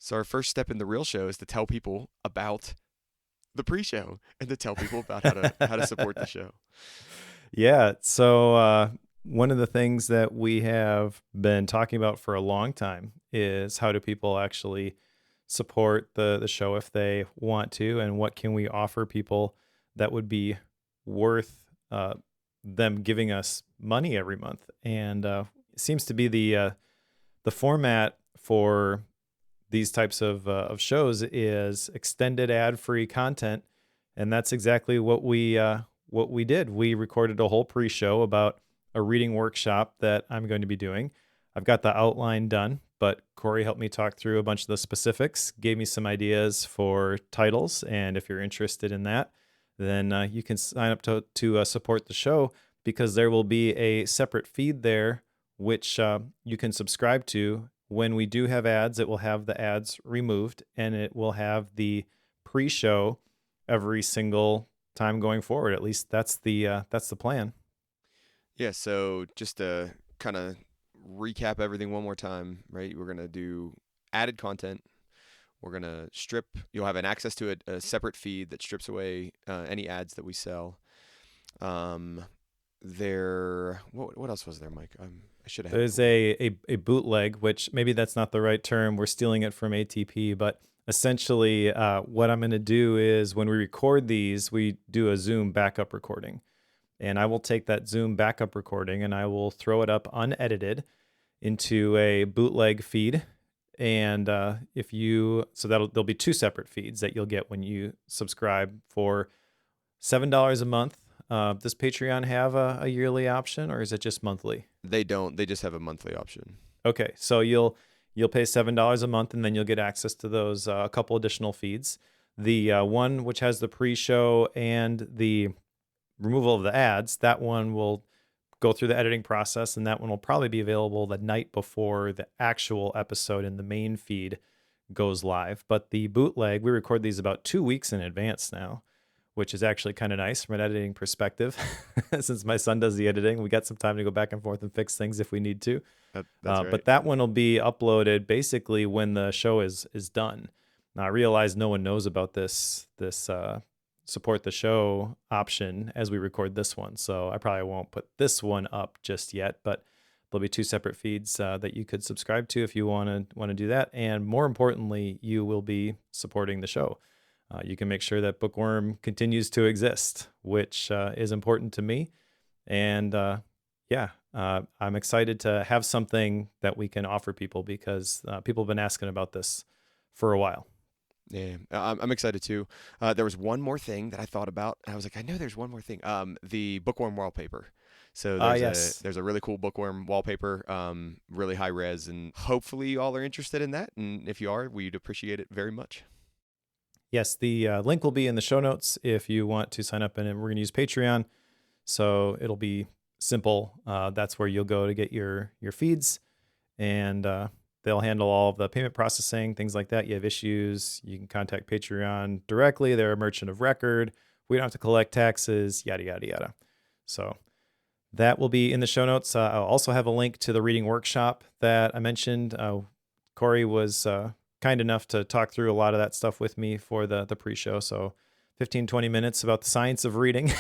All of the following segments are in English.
So our first step in the real show is to tell people about the pre-show and to tell people about how to support the show. Yeah. So one of the things that we have been talking about for a long time is how do people actually support the show if they want to, and what can we offer people that would be worth them giving us money every month. And it seems to be the format for these types of shows is extended ad-free content, and that's exactly what we did. We recorded a whole pre-show about a reading workshop that I'm going to be doing. I've got the outline done, but Cory helped me talk through a bunch of the specifics, gave me some ideas for titles, and if you're interested in that, then you can sign up to support the show, because there will be a separate feed there which you can subscribe to. When we do have ads, it will have the ads removed, and it will have the pre-show every single time going forward. At least that's the plan. Yeah, so just to kind of recap everything one more time, right? We're going to do added content. We're going to strip, you'll have an access to a separate feed that strips away any ads that we sell. What else was there, Mike? I should have had it There's pulled up. a bootleg, which maybe that's not the right term. We're stealing it from ATP, but essentially, what I'm going to do is when we record these, we do a Zoom backup recording, and I will take that Zoom backup recording and I will throw it up unedited into a bootleg feed. And there'll be two separate feeds that you'll get when you subscribe for $7 a month. Does Patreon have a yearly option, or is it just monthly? They don't. They just have a monthly option. Okay, so you'll pay $7 a month, and then you'll get access to those a couple additional feeds. The one which has the pre-show and the removal of the ads, that one will go through the editing process, and that one will probably be available the night before the actual episode in the main feed goes live. But the bootleg, we record these about 2 weeks in advance now, which is actually kind of nice from an editing perspective. Since my son does the editing, we got some time to go back and forth and fix things if we need to. That's right. But that one will be uploaded basically when the show is done. Now, I realize no one knows about this support the show option as we record this one, so I probably won't put this one up just yet. But there'll be two separate feeds that you could subscribe to if you want to do that. And more importantly, you will be supporting the show. You can make sure that Bookworm continues to exist, which is important to me. And I'm excited to have something that we can offer people, because people have been asking about this for a while. Yeah, I'm excited too. There was one more thing that I thought about. I was like, I know there's one more thing. The bookworm wallpaper. So Yes. there's a really cool bookworm wallpaper, really high res, and hopefully you all are interested in that. And if you are, we'd appreciate it very much. Yes, the link will be in the show notes if you want to sign up, and we're going to use Patreon. So it'll be simple. That's where you'll go to get your feeds, and they'll handle all of the payment processing, things like that. You have issues, you can contact Patreon directly. They're a merchant of record. We don't have to collect taxes, yada, yada, yada. So that will be in the show notes. I'll also have a link to the reading workshop that I mentioned. Cory was kind enough to talk through a lot of that stuff with me for the pre-show. So 15-20 minutes about the science of reading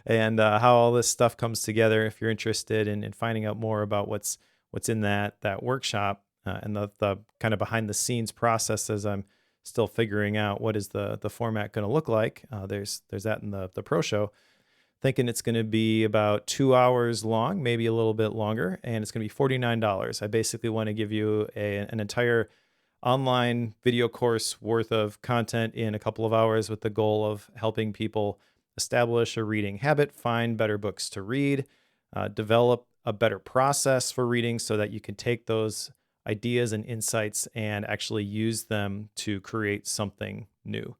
and how all this stuff comes together. If you're interested in finding out more about what's in that workshop and the kind of behind the scenes process, as I'm still figuring out what is the format going to look like. There's that in the pro show. Thinking it's going to be about 2 hours long, maybe a little bit longer, and it's going to be $49. I basically want to give you an entire online video course worth of content in a couple of hours, with the goal of helping people establish a reading habit, find better books to read, develop a better process for reading so that you can take those ideas and insights and actually use them to create something new.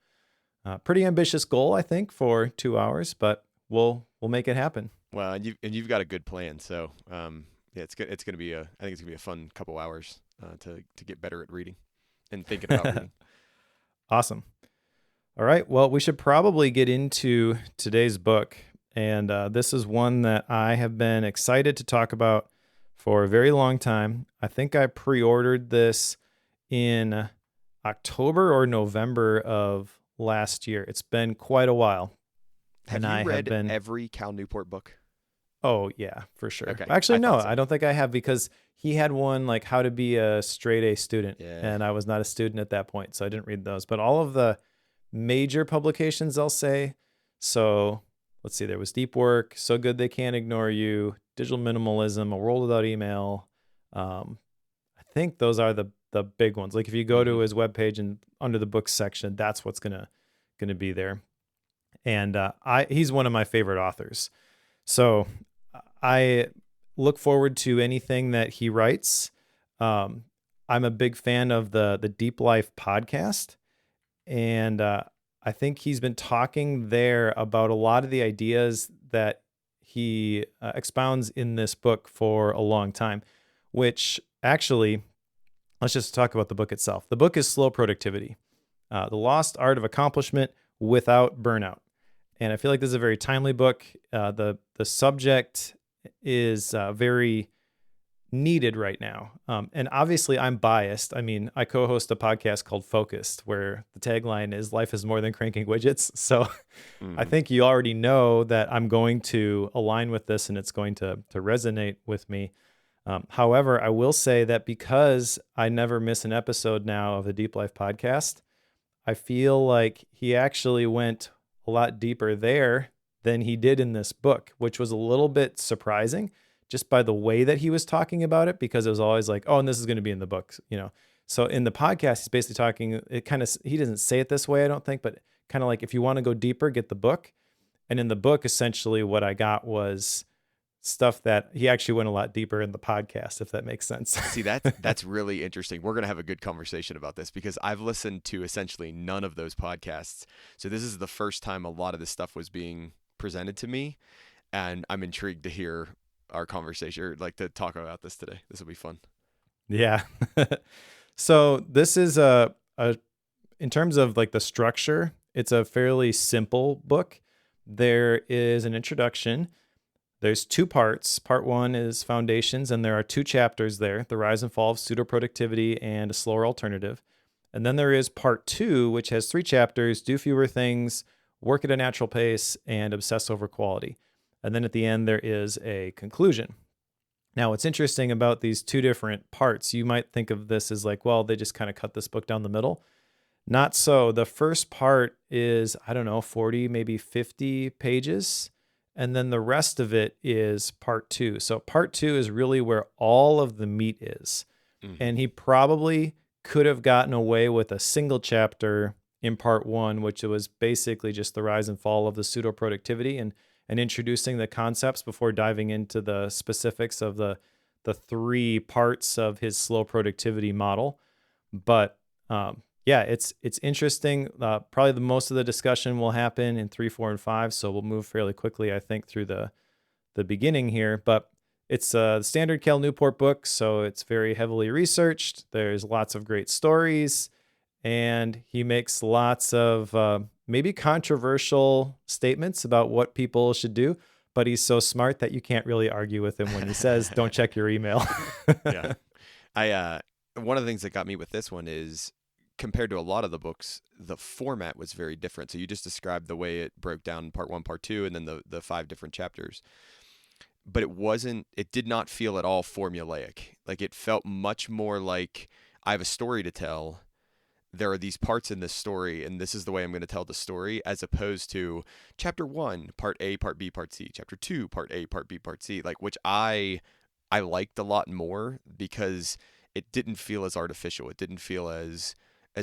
Pretty ambitious goal, I think, for 2 hours, but we'll make it happen. Well, and you've got a good plan. So yeah, it's good. It's gonna be I think it's gonna be a fun couple hours to get better at reading and thinking about reading. Awesome. All right. Well, we should probably get into today's book. And this is one that I have been excited to talk about for a very long time. I think I pre-ordered this in October or November of last year. It's been quite a while. Have And you I have read been, every Cal Newport book? oh yeah, for sure. Okay, Actually, I no, thought so. I don't think I have, because he had one like how to be a straight A student. Yeah. And I was not a student at that point, so I didn't read those. But all of the major publications, I'll say. So let's see, there was Deep Work, So Good They Can't Ignore You, Digital Minimalism, A World Without Email. I think those are the big ones. Like if you go to his webpage and under the books section, that's what's gonna be there. And he's one of my favorite authors. So I look forward to anything that he writes. I'm a big fan of the Deep Life podcast. And I think he's been talking there about a lot of the ideas that he expounds in this book for a long time, which actually, let's just talk about the book itself. The book is Slow Productivity, The Lost Art of Accomplishment Without Burnout. And I feel like this is a very timely book. The subject is very needed right now. And obviously I'm biased. I mean, I co-host a podcast called Focused, where the tagline is life is more than cranking widgets. So I think you already know that I'm going to align with this and it's going to resonate with me. However, I will say that because I never miss an episode now of the Deep Life podcast, I feel like he actually went a lot deeper there than he did in this book, which was a little bit surprising just by the way that he was talking about it, because it was always like, oh, and this is going to be in the books, you know? So in the podcast, he's basically talking, he doesn't say it this way, I don't think, but kind of like, if you want to go deeper, get the book. And in the book, essentially what I got was stuff that he actually went a lot deeper in the podcast, if that makes sense. See, that's really interesting. We're going to have a good conversation about this because I've listened to essentially none of those podcasts. So this is the first time a lot of this stuff was being presented to me, and I'm intrigued to hear our conversation, or like to talk about this today. This will be fun. Yeah. So this is in terms of like the structure, it's a fairly simple book. There is an introduction. There's two parts. Part one is foundations, and there are two chapters there: the rise and fall of pseudo-productivity and a slower alternative. And then there is part two, which has three chapters: do fewer things, work at a natural pace, and obsess over quality. And then at the end, there is a conclusion. Now, what's interesting about these two different parts, you might think of this as like, well, they just kind of cut this book down the middle. Not so. The first part is, I don't know, 40, maybe 50 pages. And then the rest of it is part two. So part two is really where all of the meat is. And he probably could have gotten away with a single chapter in part one, which was basically just the rise and fall of the pseudo productivity and introducing the concepts before diving into the specifics of the three parts of his slow productivity model. But yeah, it's interesting. Probably the most of the discussion will happen in 3, 4, and 5. So we'll move fairly quickly, I think, through the beginning here. But it's a standard Cal Newport book, so it's very heavily researched. There's lots of great stories, and he makes lots of maybe controversial statements about what people should do. But he's so smart that you can't really argue with him when he says, "Don't check your email." Yeah, one of the things that got me with this one is, compared to a lot of the books, the format was very different. So you just described the way it broke down part one, part two, and then the 5 different chapters. But it did not feel at all formulaic. Like it felt much more like, I have a story to tell. There are these parts in this story, and this is the way I'm going to tell the story, as opposed to chapter 1, part A, part B, part C, chapter 2, part A, part B, part C, like, which I liked a lot more because it didn't feel as artificial. It didn't feel as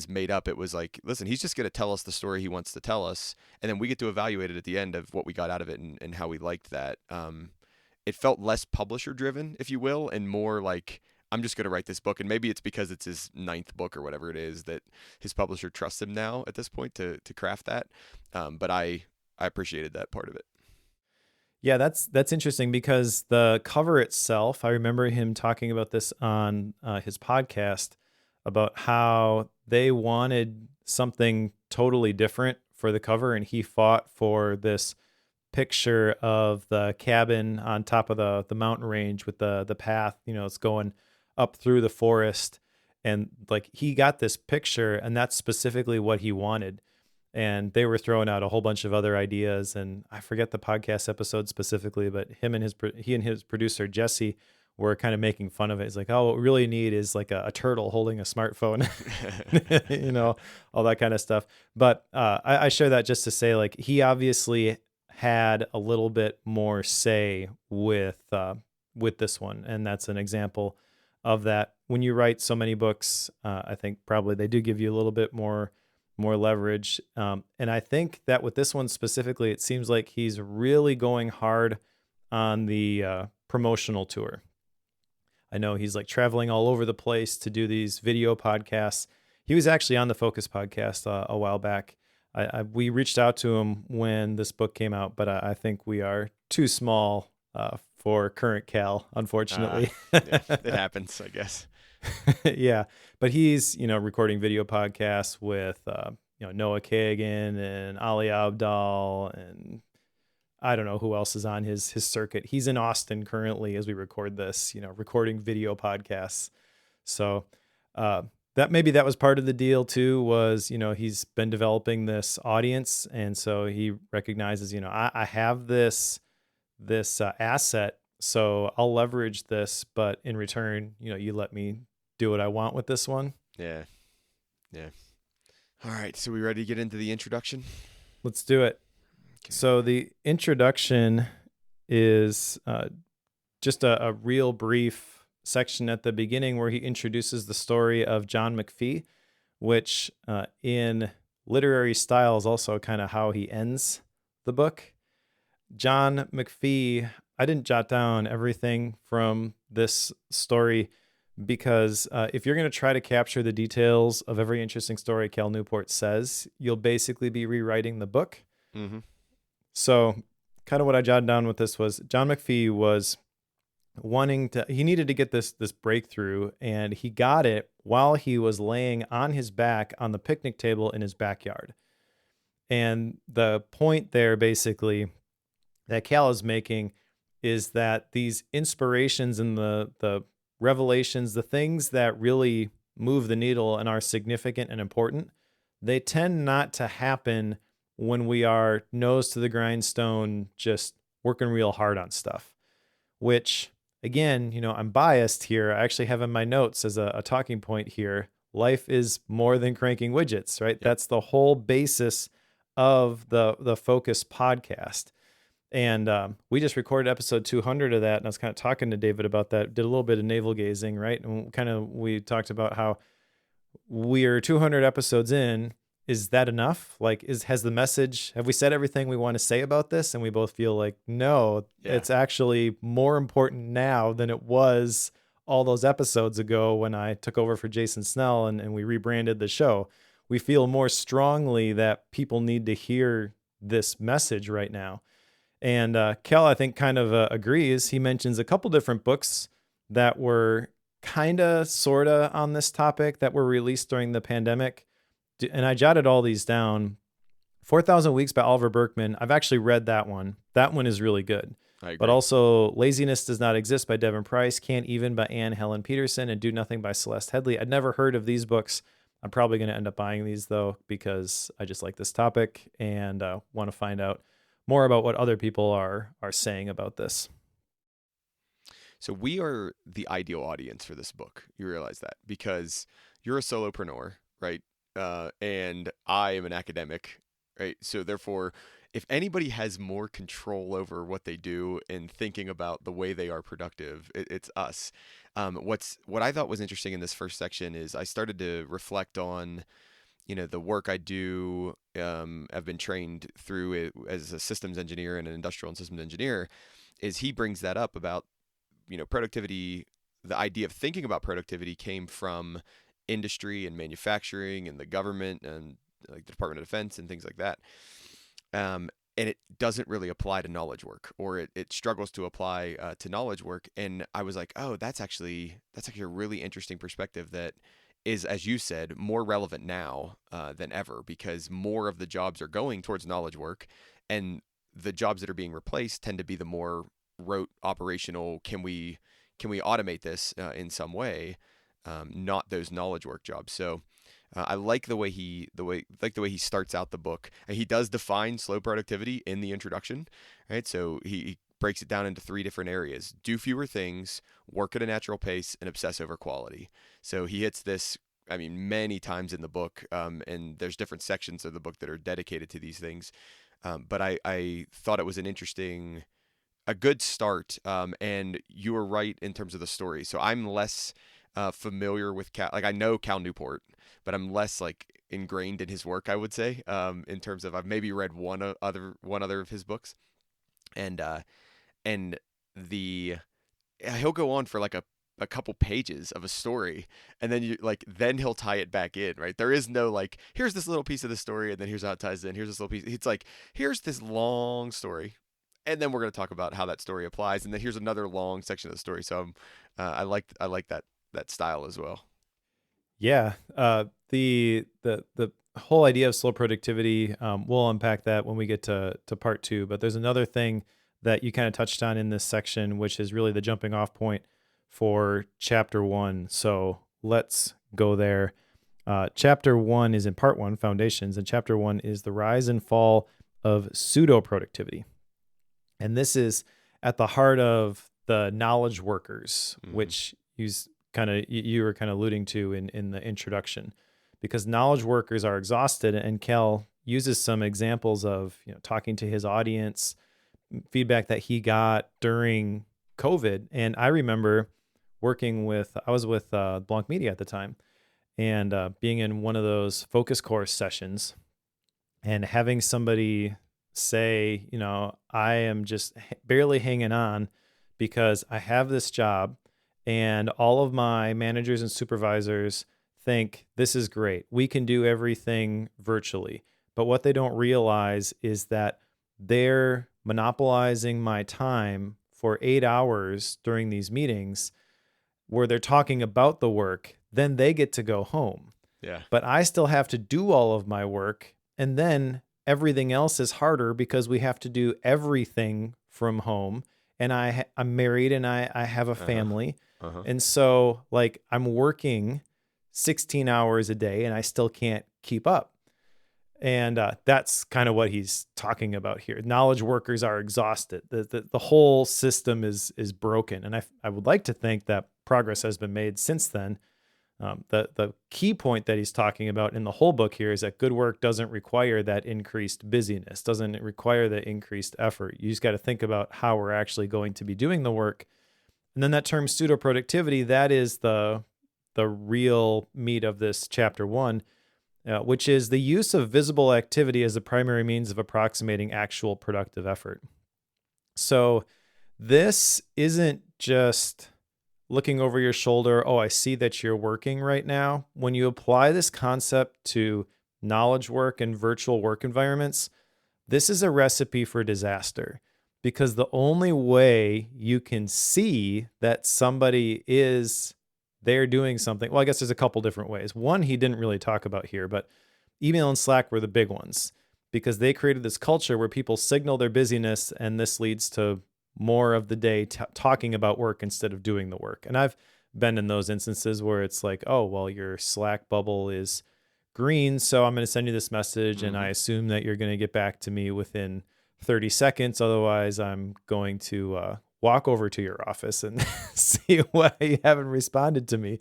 made up. It was like, listen, he's just going to tell us the story he wants to tell us, and then we get to evaluate it at the end of what we got out of it and how we liked that. It felt less publisher driven, if you will, and more like, I'm just going to write this book. And maybe it's because it's his 9th book or whatever it is that his publisher trusts him now at this point to craft that. But I appreciated that part of it. Yeah, that's interesting because the cover itself, I remember him talking about this on his podcast about how they wanted something totally different for the cover, and he fought for this picture of the cabin on top of the mountain range with the path, it's going up through the forest. And like he got this picture, and that's specifically what he wanted. And they were throwing out a whole bunch of other ideas, and I forget the podcast episode specifically, but he and his producer Jesse were kind of making fun of it. It's like, oh, what we really need is like a turtle holding a smartphone, all that kind of stuff. But I share that just to say, like, he obviously had a little bit more say with this one, and that's an example of that. When you write so many books, I think probably they do give you a little bit more leverage. And I think that with this one specifically, it seems like he's really going hard on the promotional tour. I know he's like traveling all over the place to do these video podcasts. He was actually on the Focus podcast a while back. We reached out to him when this book came out, but I think we are too small for current Cal, unfortunately. Yeah, it happens, I guess. Yeah, but he's recording video podcasts with Noah Kagan and Ali Abdaal, and I don't know who else is on his circuit. He's in Austin currently as we record this, recording video podcasts. So that was part of the deal too, was he's been developing this audience, and so he recognizes I have this asset, so I'll leverage this, but in return you let me do what I want with this one. Yeah. All right, so we ready to get into the introduction? Let's do it. Okay. So the introduction is just a real brief section at the beginning where he introduces the story of John McPhee, which in literary style is also kind of how he ends the book. John McPhee, I didn't jot down everything from this story because if you're going to try to capture the details of every interesting story Cal Newport says, you'll basically be rewriting the book. Mm-hmm. So kind of what I jotted down with this was John McPhee was he needed to get this breakthrough, and he got it while he was laying on his back on the picnic table in his backyard. And the point there basically that Cal is making is that these inspirations and the revelations, the things that really move the needle and are significant and important, they tend not to happen when we are nose to the grindstone, just working real hard on stuff, which again, I'm biased here. I actually have in my notes as a talking point here, life is more than cranking widgets, right? Yep. That's the whole basis of the Focus podcast. And we just recorded episode 200 of that, and I was kind of talking to David about that. Did a little bit of navel gazing, right? And we talked about how we're 200 episodes in. Is that enough? Like, have we said everything we want to say about this? And we both feel like, no, It's actually more important now than it was all those episodes ago when I took over for Jason Snell and we rebranded the show. We feel more strongly that people need to hear this message right now. And Cal, I think, kind of agrees. He mentions a couple different books that were kind of, sort of on this topic that were released during the pandemic. And I jotted all these down. 4,000 Weeks by Oliver Burkeman. I've actually read that one. That one is really good. I agree. But also Laziness Does Not Exist by Devin Price, Can't Even by Anne Helen Peterson, and Do Nothing by Celeste Headley. I'd never heard of these books. I'm probably going to end up buying these, though, because I just like this topic and want to find out more about what other people are saying about this. So we are the ideal audience for this book. You realize that because you're a solopreneur, right? And I am an academic, right? So therefore, if anybody has more control over what they do and thinking about the way they are productive, it's us. What I thought was interesting in this first section is I started to reflect on the work I do. I've been trained through it as a systems engineer and an industrial and systems engineer. Is he brings that up about productivity. The idea of thinking about productivity came from industry and manufacturing and the government and like the Department of Defense and things like that. And it doesn't really apply to knowledge work, or it struggles to apply to knowledge work. And I was like, oh, that's actually a really interesting perspective that is, as you said, more relevant now than ever, because more of the jobs are going towards knowledge work, and the jobs that are being replaced tend to be the more rote operational. Can we automate this in some way? not those knowledge work jobs. So I like the way he starts out the book. And he does define slow productivity in the introduction, right? So he breaks it down into three different areas: do fewer things, work at a natural pace, and obsess over quality. So he hits this, I mean, many times in the book, and there's different sections of the book that are dedicated to these things. But I thought it was a good start. And you were right in terms of the story. So I'm less familiar with Cal. Like I know Cal Newport, but I'm less like ingrained in his work, I would say. In terms of I've maybe read one other of his books, and and the he'll go on for like a couple pages of a story, and then he'll tie it back in, right? There is no like, here's this little piece of the story and then here's how it ties in, here's this little piece. It's like, here's this long story, and then we're going to talk about how that story applies, and then here's another long section of the story. So I like that style as well. Yeah. The whole idea of slow productivity, we'll unpack that when we get to part two. But there's another thing that you kind of touched on in this section, which is really the jumping off point for chapter one. So let's go there. Chapter one is in part one, foundations, and chapter one is the rise and fall of pseudo productivity. And this is at the heart of the knowledge workers, which you were kind of alluding to in the introduction, because knowledge workers are exhausted, and Cal uses some examples of talking to his audience, feedback that he got during COVID. And I remember I was with Blanc Media at the time, and being in one of those focus course sessions and having somebody say, I am just barely hanging on because I have this job and all of my managers and supervisors think this is great. We can do everything virtually. But what they don't realize is that they're monopolizing my time for 8 hours during these meetings where they're talking about the work. Then they get to go home. Yeah. But I still have to do all of my work. And then everything else is harder because we have to do everything from home. And I'm married and I have a family. Uh-huh. And so like I'm working 16 hours a day and I still can't keep up. And that's kind of what he's talking about here. Knowledge workers are exhausted. The whole system is broken. And I would like to think that progress has been made since then. The key point that he's talking about in the whole book here is that good work doesn't require that increased busyness, doesn't require the increased effort. You just got to think about how we're actually going to be doing the work. And then that term pseudo productivity, that is the real meat of this chapter one, which is the use of visible activity as a primary means of approximating actual productive effort. So this isn't just looking over your shoulder, oh, I see that you're working right now. When you apply this concept to knowledge work and virtual work environments, this is a recipe for disaster, because the only way you can see that somebody is there doing something, well, I guess there's a couple different ways. One, he didn't really talk about here, but email and Slack were the big ones because they created this culture where people signal their busyness, and this leads to more of the day talking about work instead of doing the work. And I've been in those instances where it's like, oh, well, your Slack bubble is green, so I'm going to send you this message, and I assume that you're going to get back to me within 30 seconds. Otherwise, I'm going to walk over to your office and see why you haven't responded to me.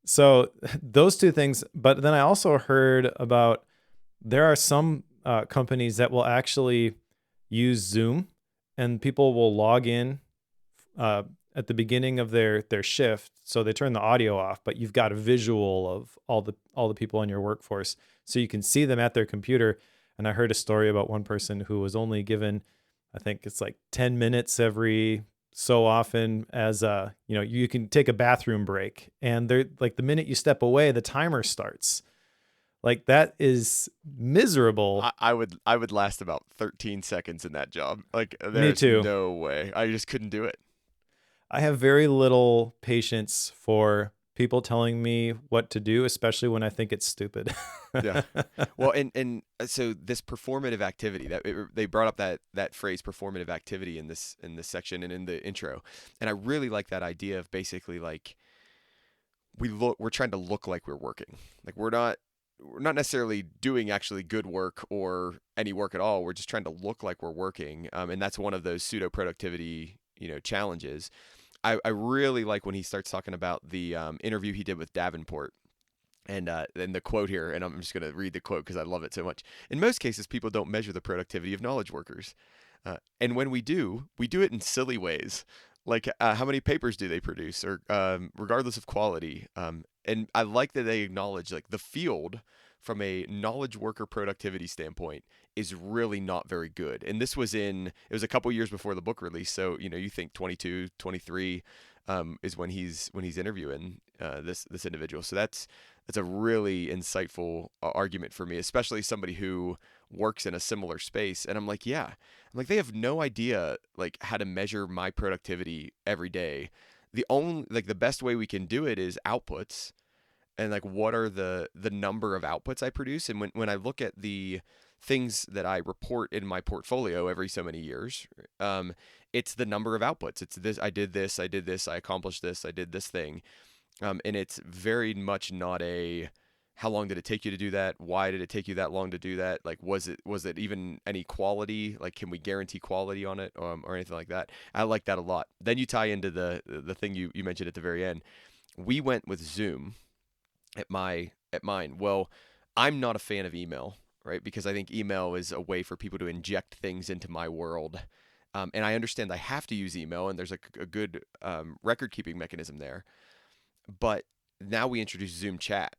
So those two things. But then I also heard about there are some companies that will actually use Zoom, and people will log in at the beginning of their shift. So they turn the audio off, but you've got a visual of all the people in your workforce, so you can see them at their computer. And I heard a story about one person who was only given, I think it's like 10 minutes every so often as you can take a bathroom break, and they're like, the minute you step away, the timer starts. Like, that is miserable. I would last about 13 seconds in that job. Like, Me there's too. no way. I just couldn't do it. I have very little patience for people telling me what to do, especially when I think it's stupid. Yeah. Well, and so this performative activity they brought up that phrase performative activity in this section and in the intro. And I really like that idea of basically like we're trying to look like we're working. Like we're not necessarily doing actually good work or any work at all. We're just trying to look like we're working, and that's one of those pseudo productivity challenges. I really like when he starts talking about the interview he did with Davenport. And the quote here, and I'm just going to read the quote because I love it so much. In most cases, people don't measure the productivity of knowledge workers. And when we do it in silly ways, like how many papers do they produce, or regardless of quality. And I like that they acknowledge like the field from a knowledge worker productivity standpoint is really not very good. And it was a couple years before the book release. So, you think 22, 23 is when he's interviewing this individual. So that's a really insightful argument for me, especially somebody who works in a similar space. And I'm like, yeah, they have no idea like how to measure my productivity every day. The best way we can do it is outputs, and like what are the number of outputs I produce. And when I look at the things that I report in my portfolio every so many years, it's the number of outputs. It's this, I did this, I accomplished this, I did this thing. And it's very much not a how long did it take you to do that? Why did it take you that long to do that? Like, was it even any quality? Like, can we guarantee quality on it, or anything like that? I like that a lot. Then you tie into the thing you mentioned at the very end. We went with Zoom at mine. Well, I'm not a fan of email, right? Because I think email is a way for people to inject things into my world. And I understand I have to use email, and there's a good record keeping mechanism there. But now we introduced Zoom chat.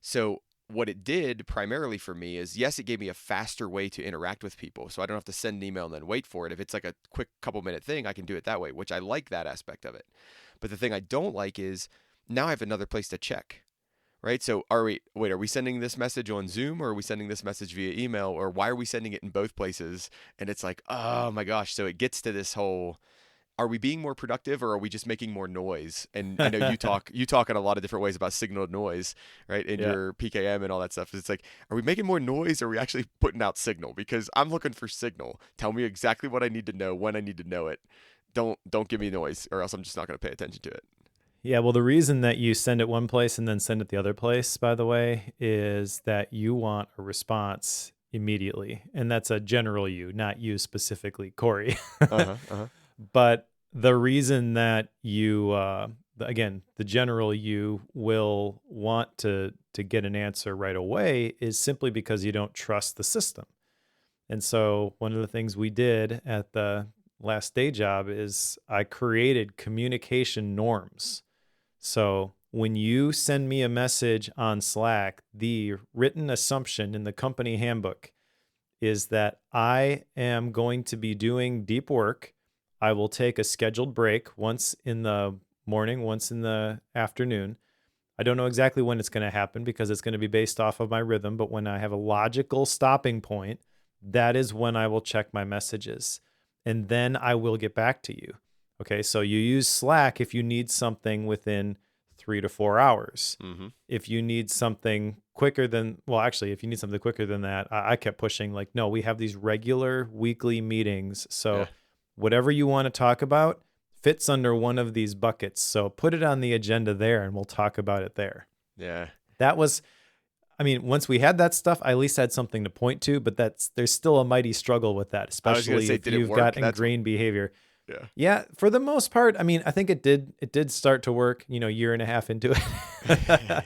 So what it did primarily for me is, yes, it gave me a faster way to interact with people. So I don't have to send an email and then wait for it. If it's like a quick couple minute thing, I can do it that way, which I like that aspect of it. But the thing I don't like is now I have another place to check, right? So are we sending this message on Zoom, or are we sending this message via email, or why are we sending it in both places? And it's like, oh my gosh. So it gets to this whole, are we being more productive, or are we just making more noise? And I know you talk in a lot of different ways about signal noise, right? In Yeah. your PKM and all that stuff. It's like, are we making more noise, or are we actually putting out signal? Because I'm looking for signal. Tell me exactly what I need to know, when I need to know it. Don't give me noise, or else I'm just not going to pay attention to it. Yeah, well, the reason that you send it one place and then send it the other place, by the way, is that you want a response immediately. And that's a general you, not you specifically, Cory. But the reason that you, again, the general you will want to get an answer right away is simply because you don't trust the system. And so one of the things we did at the last day job is I created communication norms. So when you send me a message on Slack, the written assumption in the company handbook is that I am going to be doing deep work. I will take a scheduled break once in the morning, once in the afternoon. I don't know exactly when it's going to happen because it's going to be based off of my rhythm, but when I have a logical stopping point, that is when I will check my messages. And then I will get back to you. Okay, so you use Slack if you need something within 3 to 4 hours. Mm-hmm. If you need something quicker than, if you need something quicker than that, I kept pushing like, no, we have these regular weekly meetings. So whatever you want to talk about fits under one of these buckets. So put it on the agenda there and we'll talk about it there. Yeah. That was, once we had that stuff, I at least had something to point to, but there's still a mighty struggle with that, especially if you've got ingrained behavior. Yeah, for the most part, I think it did start to work, year and a half into it.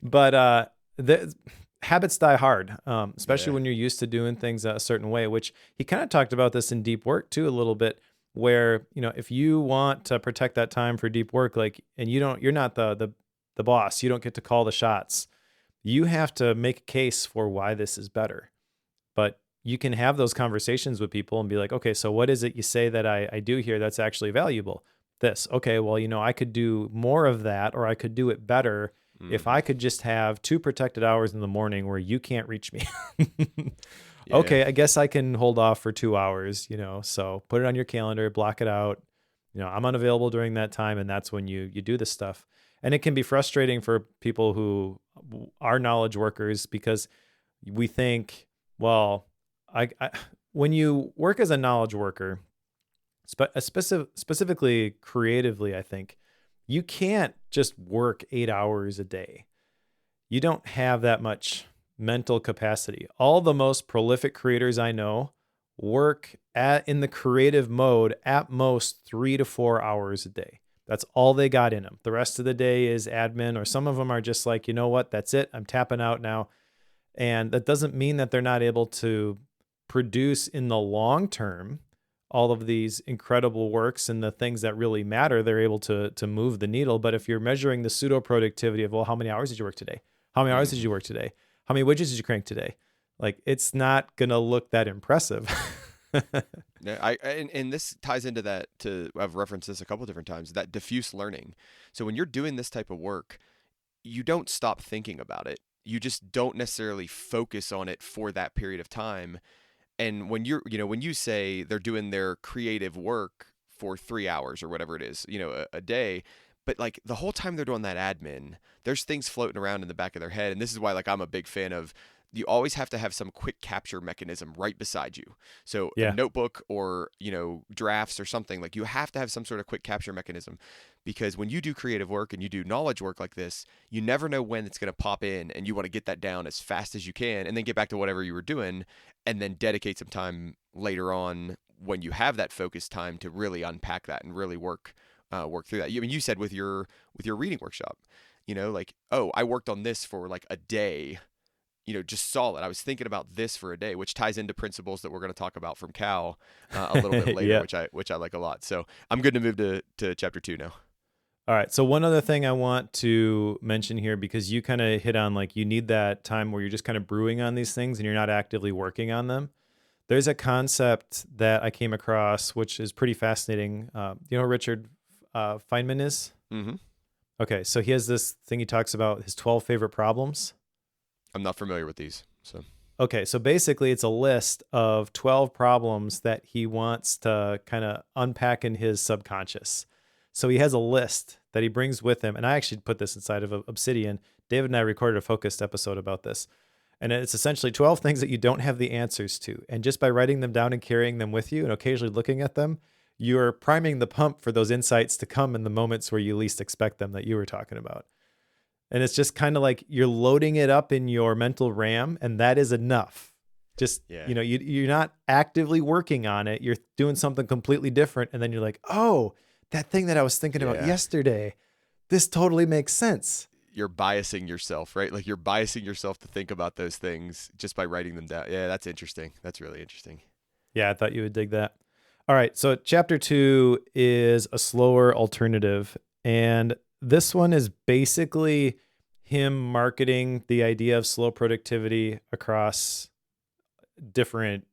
But the habits die hard, especially when you're used to doing things a certain way, which he kind of talked about this in deep work too, a little bit, where, if you want to protect that time for deep work, like, and you're not the boss, you don't get to call the shots. You have to make a case for why this is better. But you can have those conversations with people and be like, okay, so what is it you say that I do here that's actually valuable? This. Okay, well, I could do more of that, or I could do it better if I could just have 2 protected hours in the morning where you can't reach me. Okay, I guess I can hold off for 2 hours, so put it on your calendar, block it out. I'm unavailable during that time, and that's when you do this stuff. And it can be frustrating for people who are knowledge workers because we think, well, when you work as a knowledge worker, specifically creatively, I think You can't just work 8 hours a day. You don't have that much mental capacity. All the most prolific creators I know work in the creative mode at most 3 to 4 hours a day. That's all they got in them. The rest of the day is admin, or some of them are just like, you know what, that's it. I'm tapping out now. And that doesn't mean that they're not able to produce in the long term all of these incredible works and the things that really matter. They're able to move the needle. But if you're measuring the pseudo productivity of, well, how many hours did you work today? How many hours did you work today? How many widgets did you crank today? Like, it's not going to look that impressive. Yeah, and this ties into that. I've referenced this a couple different times, that diffuse learning. So when you're doing this type of work, you don't stop thinking about it. You just don't necessarily focus on it for that period of time. And when when you say they're doing their creative work for 3 hours or whatever it is, a day, but like the whole time they're doing that admin, there's things floating around in the back of their head. And this is why, like, I'm a big fan of, you always have to have some quick capture mechanism right beside you. So a Yeah. notebook or, drafts or something, like, you have to have some sort of quick capture mechanism, because when you do creative work and you do knowledge work like this, you never know when it's going to pop in, and you want to get that down as fast as you can and then get back to whatever you were doing, and then dedicate some time later on when you have that focused time to really unpack that and really work through that. I mean, you said with your reading workshop, like, oh, I worked on this for like a day, just solid. I was thinking about this for a day, which ties into principles that we're going to talk about from Cal a little bit later, Yeah. which I like a lot. So I'm good to move to chapter 2 now. All right. So one other thing I want to mention here, because you kind of hit on, like, you need that time where you're just kind of brewing on these things and you're not actively working on them. There's a concept that I came across, which is pretty fascinating. You know who Richard Feynman is? Mm-hmm. Okay. So he has this thing he talks about, his 12 favorite problems. I'm not familiar with these, so. Okay, so basically it's a list of 12 problems that he wants to kind of unpack in his subconscious. So he has a list that he brings with him, and I actually put this inside of Obsidian. David and I recorded a focused episode about this. And it's essentially 12 things that you don't have the answers to. And just by writing them down and carrying them with you and occasionally looking at them, you're priming the pump for those insights to come in the moments where you least expect them, that you were talking about. And it's just kind of like you're loading it up in your mental RAM, and that is enough. Just, Yeah. You're not actively working on it. You're doing something completely different. And then you're like, oh, that thing that I was thinking about yesterday, this totally makes sense. You're biasing yourself, right? Like, you're biasing yourself to think about those things just by writing them down. Yeah, that's interesting. That's really interesting. Yeah, I thought you would dig that. All right. So chapter 2 is a slower alternative. And this one is basically him marketing the idea of slow productivity across different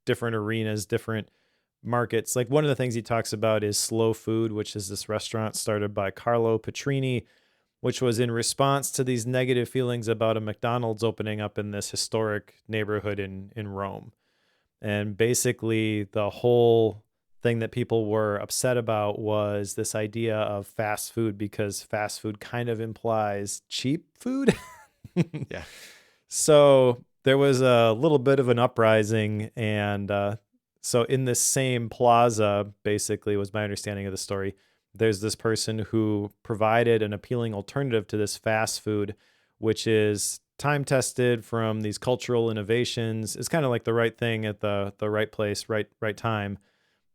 arenas, different markets. Like, one of the things he talks about is Slow Food, which is this restaurant started by Carlo Petrini, which was in response to these negative feelings about a McDonald's opening up in this historic neighborhood in Rome. And basically the whole thing that people were upset about was this idea of fast food, because fast food kind of implies cheap food. Yeah. So there was a little bit of an uprising. And so in this same plaza, basically, was my understanding of the story, there's this person who provided an appealing alternative to this fast food, which is time tested from these cultural innovations. It's kind of like the right thing at the right place, right time.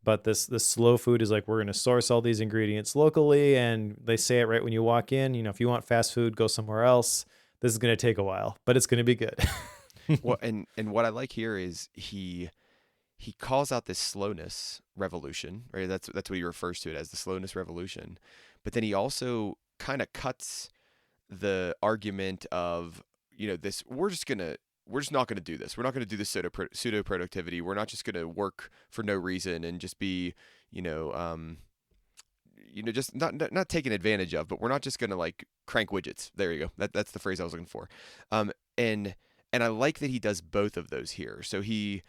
But this slow food is like, we're going to source all these ingredients locally, and they say it right when you walk in. If you want fast food, go somewhere else. This is going to take a while, but it's going to be good. Well, and what I like here is he calls out this slowness revolution, right? That's what he refers to it as, the slowness revolution. But then he also kind of cuts the argument of, this, we're just not going to do this. We're not going to do this pseudo productivity. We're not just going to work for no reason and just be, just not taken advantage of, but we're not just going to, like, crank widgets. There you go. That's the phrase I was looking for. And I like that he does both of those here. So he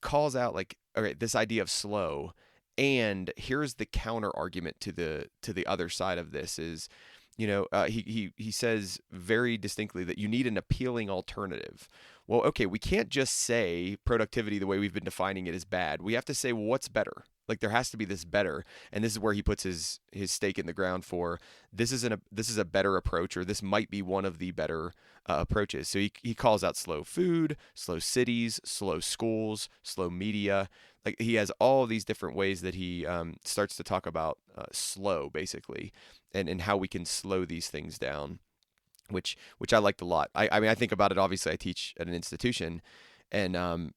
calls out, like, okay, this idea of slow, and here's the counter argument to the other side of this is, he says very distinctly that you need an appealing alternative. Well, okay, we can't just say productivity the way we've been defining it is bad. We have to say, well, what's better? Like there has to be this better, and this is where he puts his stake in the ground for this is a better approach, or this might be one of the better approaches. So he calls out slow food, slow cities, slow schools, slow media. Like he has all of these different ways that he starts to talk about slow basically, and how we can slow these things down, which I liked a lot. I mean I think about it. Obviously, I teach at an institution, and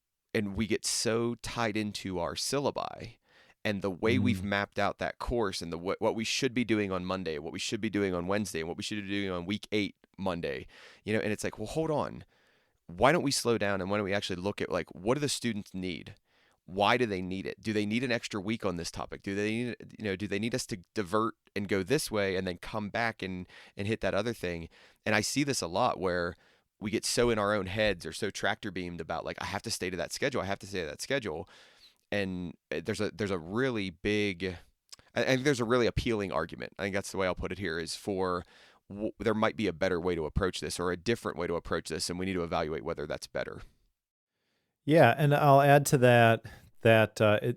we get so tied into our syllabi and the way we've Mm. mapped out that course and what we should be doing on Monday, what we should be doing on Wednesday, and what we should be doing on week 8 Monday, and it's like, well, hold on. Why don't we slow down and why don't we actually look at like what do the students need? Why do they need it? Do they need an extra week on this topic? Do they need us to divert and go this way and then come back and hit that other thing? And I see this a lot where we get so in our own heads or so tractor beamed about like I have to stay to that schedule. I have to stay to that schedule. And there's a really big, I think there's a really appealing argument. I think that's the way I'll put it here is for there might be a better way to approach this or a different way to approach this, and we need to evaluate whether that's better. Yeah, and I'll add to that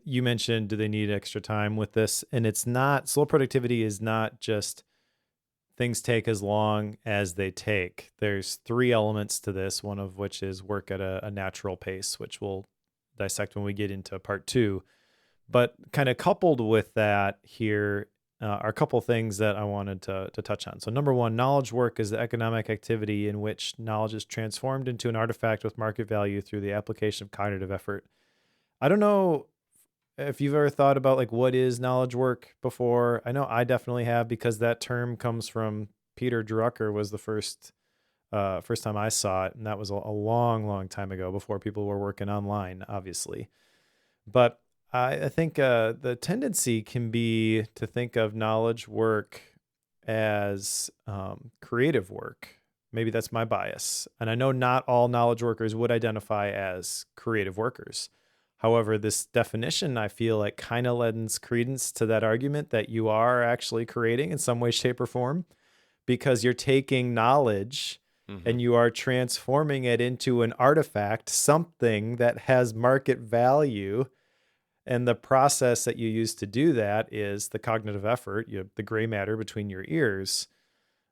you mentioned, do they need extra time with this? And it's not, slow productivity is not just things take as long as they take. There's three elements to this, one of which is work at a natural pace, which we'll dissect when we get into part 2. But kind of coupled with that here are a couple things that I wanted to touch on. So number one, knowledge work is the economic activity in which knowledge is transformed into an artifact with market value through the application of cognitive effort. I don't know if you've ever thought about like what is knowledge work before. I know I definitely have, because that term comes from Peter Drucker was the first time I saw it, and that was a long time ago before people were working online, obviously. But I think the tendency can be to think of knowledge work as creative work. Maybe that's my bias. And I know not all knowledge workers would identify as creative workers. However, this definition, I feel like, kind of lends credence to that argument that you are actually creating in some way, shape, or form, because you're taking knowledge Mm-hmm. and you are transforming it into an artifact, something that has market value. And the process that you use to do that is the cognitive effort, the gray matter between your ears.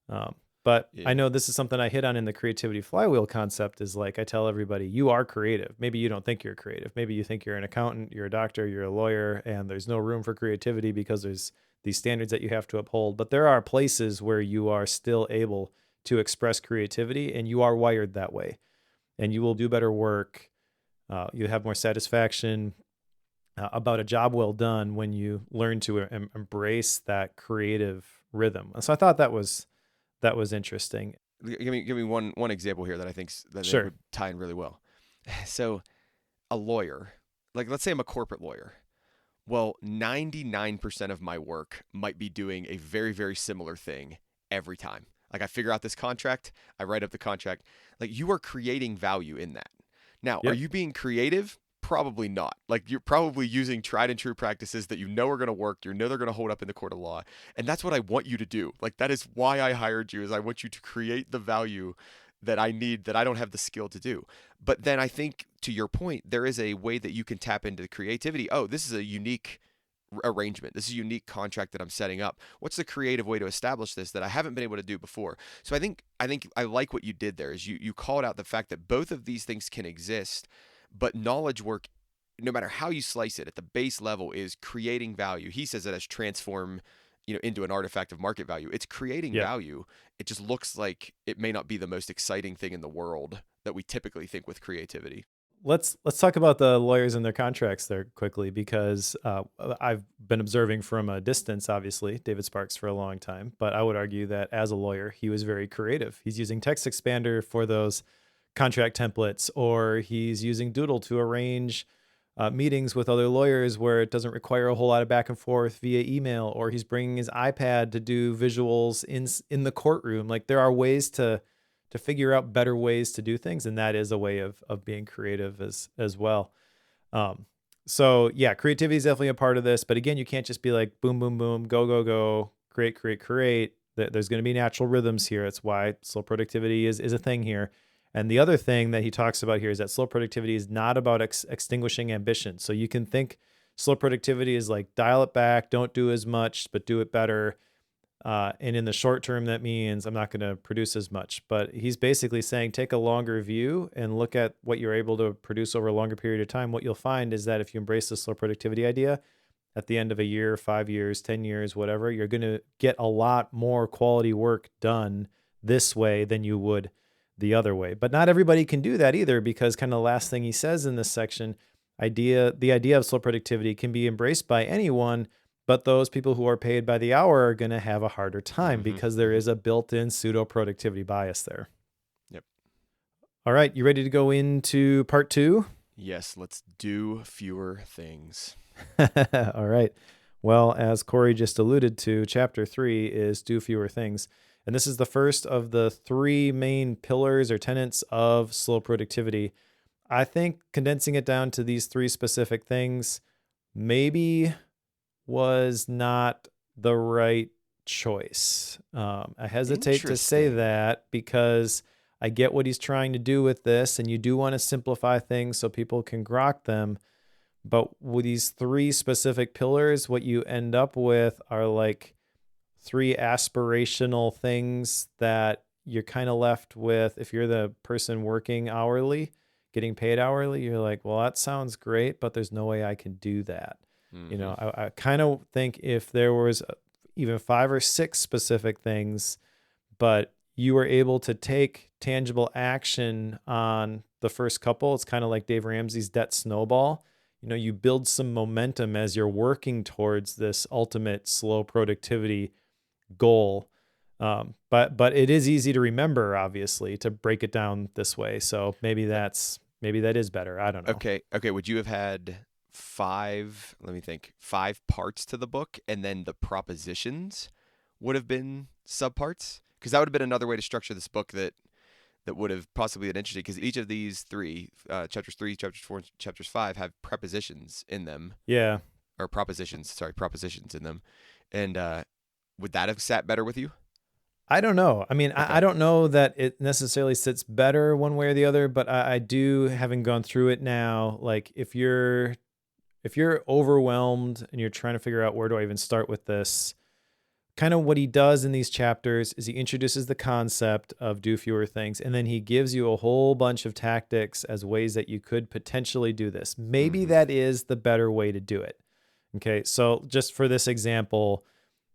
But I Yeah. know this is something I hit on in the creativity flywheel concept is like, I tell everybody, you are creative. Maybe you don't think you're creative. Maybe you think you're an accountant, you're a doctor, you're a lawyer, and there's no room for creativity because there's these standards that you have to uphold. But there are places where you are still able to express creativity, and you are wired that way. And you will do better work. You have more satisfaction about a job well done when you learn to embrace that creative rhythm. And so I thought that was interesting. Give me one example here that I think that it Sure. would tie in really well. So a lawyer, like let's say I'm a corporate lawyer. Well, 99% of my work might be doing a very, very similar thing every time. Like I figure out this contract, I write up the contract. Like you are creating value in that. Now, are Yep. you being creative? Probably not. Like you're probably using tried and true practices that you know are going to work, you know they're going to hold up in the court of law. And that's what I want you to do. Like that is why I hired you, is I want you to create the value that I need that I don't have the skill to do. But then I think to your point, there is a way that you can tap into the creativity. Oh, this is a unique arrangement. This is a unique contract that I'm setting up. What's the creative way to establish this that I haven't been able to do before? So I think I like what you did there is you called out the fact that both of these things can exist, but knowledge work, no matter how you slice it, at the base level is creating value. He says it as transform, into an artifact of market value. It's creating Yep. value. It just looks like it may not be the most exciting thing in the world that we typically think with creativity. Let's talk about the lawyers and their contracts there quickly, because I've been observing from a distance, obviously, David Sparks for a long time. But I would argue that as a lawyer, he was very creative. He's using Text Expander for those contract templates, or he's using Doodle to arrange meetings with other lawyers where it doesn't require a whole lot of back and forth via email, or he's bringing his iPad to do visuals in the courtroom. Like there are ways to figure out better ways to do things, and that is a way of being creative as well. So yeah, creativity is definitely a part of this. But again, you can't just be like boom, boom, boom, go, go, go, create. There's going to be natural rhythms here. It's why slow productivity is a thing here. And the other thing that he talks about here is that slow productivity is not about extinguishing ambition. So you can think Slow productivity is like dial it back, don't do as much, but do it better. And in the short term, that means I'm not going to produce as much. But he's basically saying take a longer view and look at what you're able to produce over a longer period of time. What you'll find is that if you embrace the slow productivity idea, at the end of a year, 5 years, 10 years, whatever, you're going to get a lot more quality work done this way than you would the other way. But not everybody can do that either, because kind of the last thing he says in this section, the idea of slow productivity can be embraced by anyone, but those people who are paid by the hour are going to have a harder time because there is a built-in pseudo productivity bias there. Yep. All right, you ready to go into part 2? Yes, let's do fewer things. All right. Well, as Cory just alluded to, chapter 3 is do fewer things. And this is the first of the 3 main pillars or tenets of slow productivity. I think condensing it down to these 3 specific things maybe was not the right choice. I hesitate to say that because I get what he's trying to do with this, and you do want to simplify things so people can grok them. But with these 3 specific pillars, what you end up with are like 3 aspirational things that you're kind of left with. If you're the person working hourly, getting paid hourly, you're like, well, that sounds great, but there's no way I can do that. You know, I kind of think if there was even 5 or 6 specific things, but you were able to take tangible action on the first couple, it's kind of like Dave Ramsey's debt snowball. You know, you build some momentum as you're working towards this ultimate slow productivity goal. But it is easy to remember, obviously, to break it down this way. So maybe that is better. I don't know. Okay. Would you have had 5 parts to the book, and then the propositions would have been subparts? Because that would have been another way to structure this book that would have possibly been interesting, because each of these 3, chapters 3, chapters 4, and chapters 5 have prepositions in them. Yeah. Or propositions in them. And would that have sat better with you? I don't know. I mean, okay. I don't know that it necessarily sits better one way or the other, but I do, having gone through it now, like if you're overwhelmed and you're trying to figure out where do I even start with this, kind of what he does in these chapters is he introduces the concept of do fewer things, and then he gives you a whole bunch of tactics as ways that you could potentially do this. Maybe that is the better way to do it. Okay, so just for this example,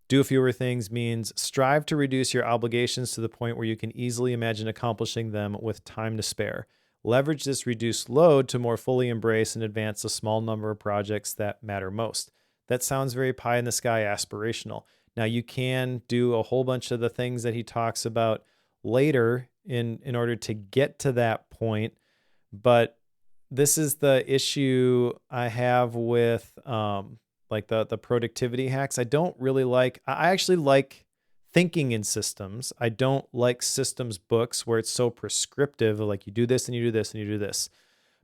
do fewer things means strive to reduce your obligations to the point where you can easily imagine accomplishing them with time to spare. Leverage this reduced load to more fully embrace and advance a small number of projects that matter most. That sounds very pie in the sky aspirational. Now, you can do a whole bunch of the things that he talks about later in order to get to that point, but this is the issue I have with like the productivity hacks. I actually like thinking in systems. I don't like systems books where it's so prescriptive, like you do this and you do this and you do this.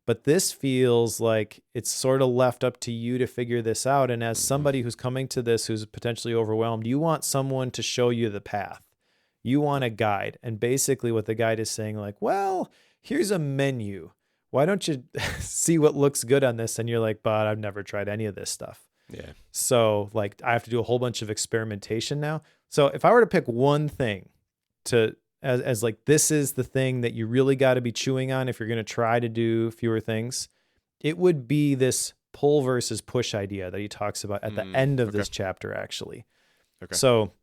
But this feels like it's sort of left up to you to figure this out. And as somebody who's coming to this, who's potentially overwhelmed, you want someone to show you the path. You want a guide. And basically what the guide is saying, like, well, here's a menu. Why don't you see what looks good on this? And you're like, but I've never tried any of this stuff. Yeah. So like I have to do a whole bunch of experimentation now. So if I were to pick one thing as like, this is the thing that you really got to be chewing on if you're going to try to do fewer things, it would be this pull versus push idea that he talks about at the end of this chapter, actually. Okay. So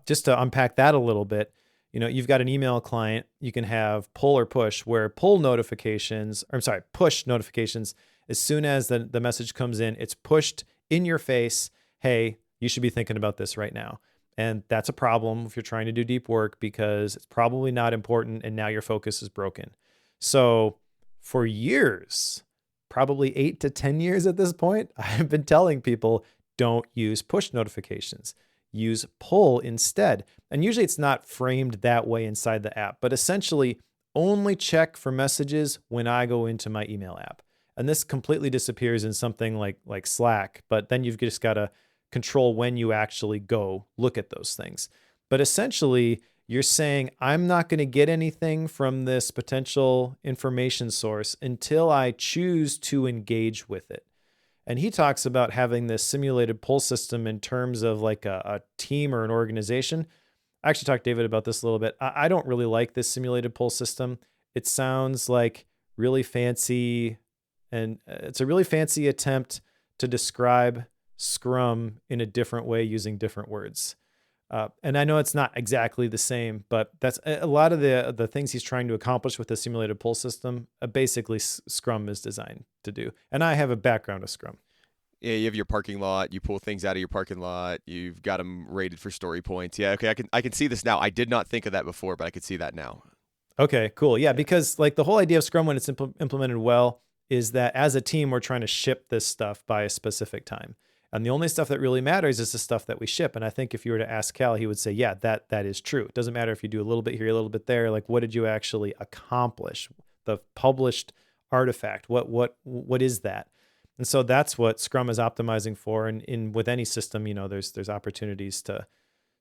just to unpack that a little bit, you know, you've got an email client, you can have pull or push, where push notifications, as soon as the message comes in, it's pushed in your face. Hey, you should be thinking about this right now. And that's a problem if you're trying to do deep work, because it's probably not important and now your focus is broken. So for years, probably 8 to 10 years at this point, I've been telling people don't use push notifications. Use pull instead. And usually it's not framed that way inside the app, but essentially only check for messages when I go into my email app. And this completely disappears in something like Slack, but then you've just got to control when you actually go look at those things. But essentially, you're saying, I'm not going to get anything from this potential information source until I choose to engage with it. And he talks about having this simulated pull system in terms of like a team or an organization. I actually talked to David about this a little bit. I don't really like this simulated pull system. It sounds like really fancy, and it's a really fancy attempt to describe Scrum in a different way using different words. And I know it's not exactly the same, but that's a lot of the things he's trying to accomplish with the simulated pull system. Basically, Scrum is designed to do. And I have a background of Scrum. Yeah, you have your parking lot. You pull things out of your parking lot. You've got them rated for story points. Yeah, okay, I can see this now. I did not think of that before, but I could see that now. Okay, cool. Yeah, because like the whole idea of Scrum when it's implemented well is that as a team, we're trying to ship this stuff by a specific time. And the only stuff that really matters is the stuff that we ship. And I think if you were to ask Cal, he would say, yeah, that is true. It doesn't matter if you do a little bit here, a little bit there. Like, what did you actually accomplish? The published artifact, what is that? And so that's what Scrum is optimizing for. And in with any system, there's opportunities to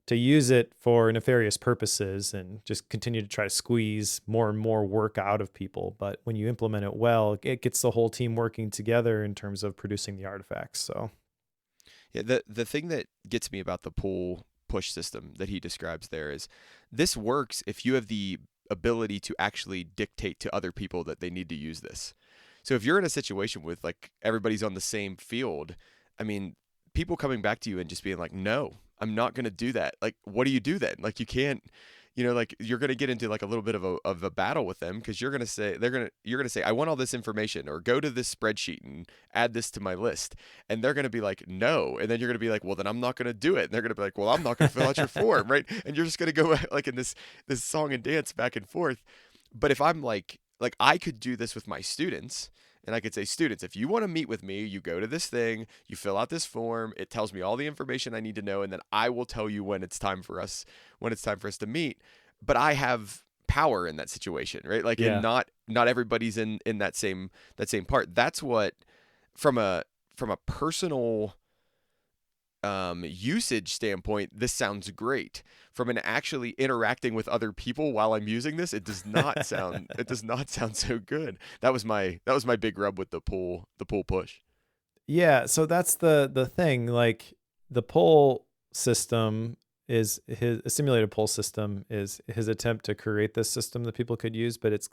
use it for nefarious purposes and just continue to try to squeeze more and more work out of people. But when you implement it well, it gets the whole team working together in terms of producing the artifacts. So yeah, the thing that gets me about the pull push system that he describes there is this works if you have the ability to actually dictate to other people that they need to use this. So if you're in a situation with like everybody's on the same field, I mean, people coming back to you and just being like, no, I'm not going to do that. Like, what do you do then? Like, you can't, like you're going to get into like a little bit of a battle with them because you're going to say, you're going to say, I want all this information, or go to this spreadsheet and add this to my list. And they're going to be like, no. And then you're going to be like, well, then I'm not going to do it. And they're going to be like, well, I'm not going to fill out your form. Right. And you're just going to go like in this song and dance back and forth. But if I'm like I could do this with my students. And I could say, students, if you want to meet with me, you go to this thing, you fill out this form, it tells me all the information I need to know, and then I will tell you when it's time for us to meet. But I have power in that situation, right? Like, yeah, and not everybody's in that same part. That's what from a personal usage standpoint, this sounds great. From an actually interacting with other people while I'm using this, it does not sound so good. That was my big rub with the pull push. yeah. So that's the thing. Like the pull system is a simulated pull system is his attempt to create this system that people could use, but it's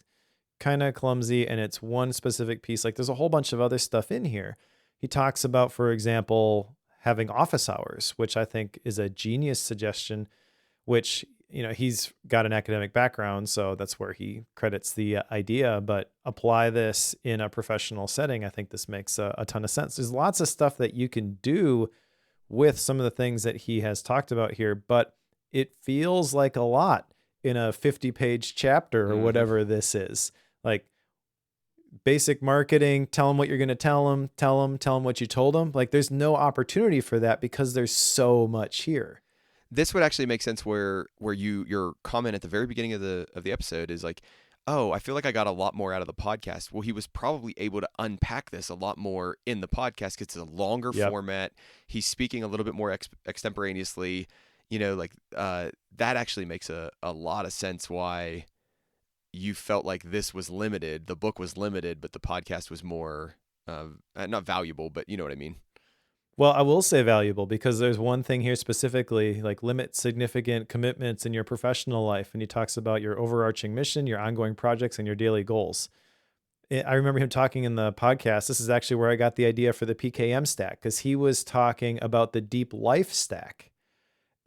kind of clumsy and it's one specific piece. Like there's a whole bunch of other stuff in here. He talks about, for example, having office hours, which I think is a genius suggestion, which, he's got an academic background, so that's where he credits the idea, but apply this in a professional setting. I think this makes a ton of sense. There's lots of stuff that you can do with some of the things that he has talked about here, but it feels like a lot in a 50-page chapter or whatever this is. Like, basic marketing, tell them what you're going to tell them what you told them. Like there's no opportunity for that because there's so much here. This would actually make sense where your comment at the very beginning of the episode is like, oh, I feel like I got a lot more out of the podcast. Well, he was probably able to unpack this a lot more in the podcast because it's a longer format. He's speaking a little bit more extemporaneously, that actually makes a lot of sense why you felt like this was limited. The book was limited, but the podcast was more, not valuable, but you know what I mean? Well, I will say valuable because there's one thing here specifically, like limit significant commitments in your professional life. And he talks about your overarching mission, your ongoing projects, and your daily goals. I remember him talking in the podcast. This is actually where I got the idea for the PKM stack, because he was talking about the deep life stack.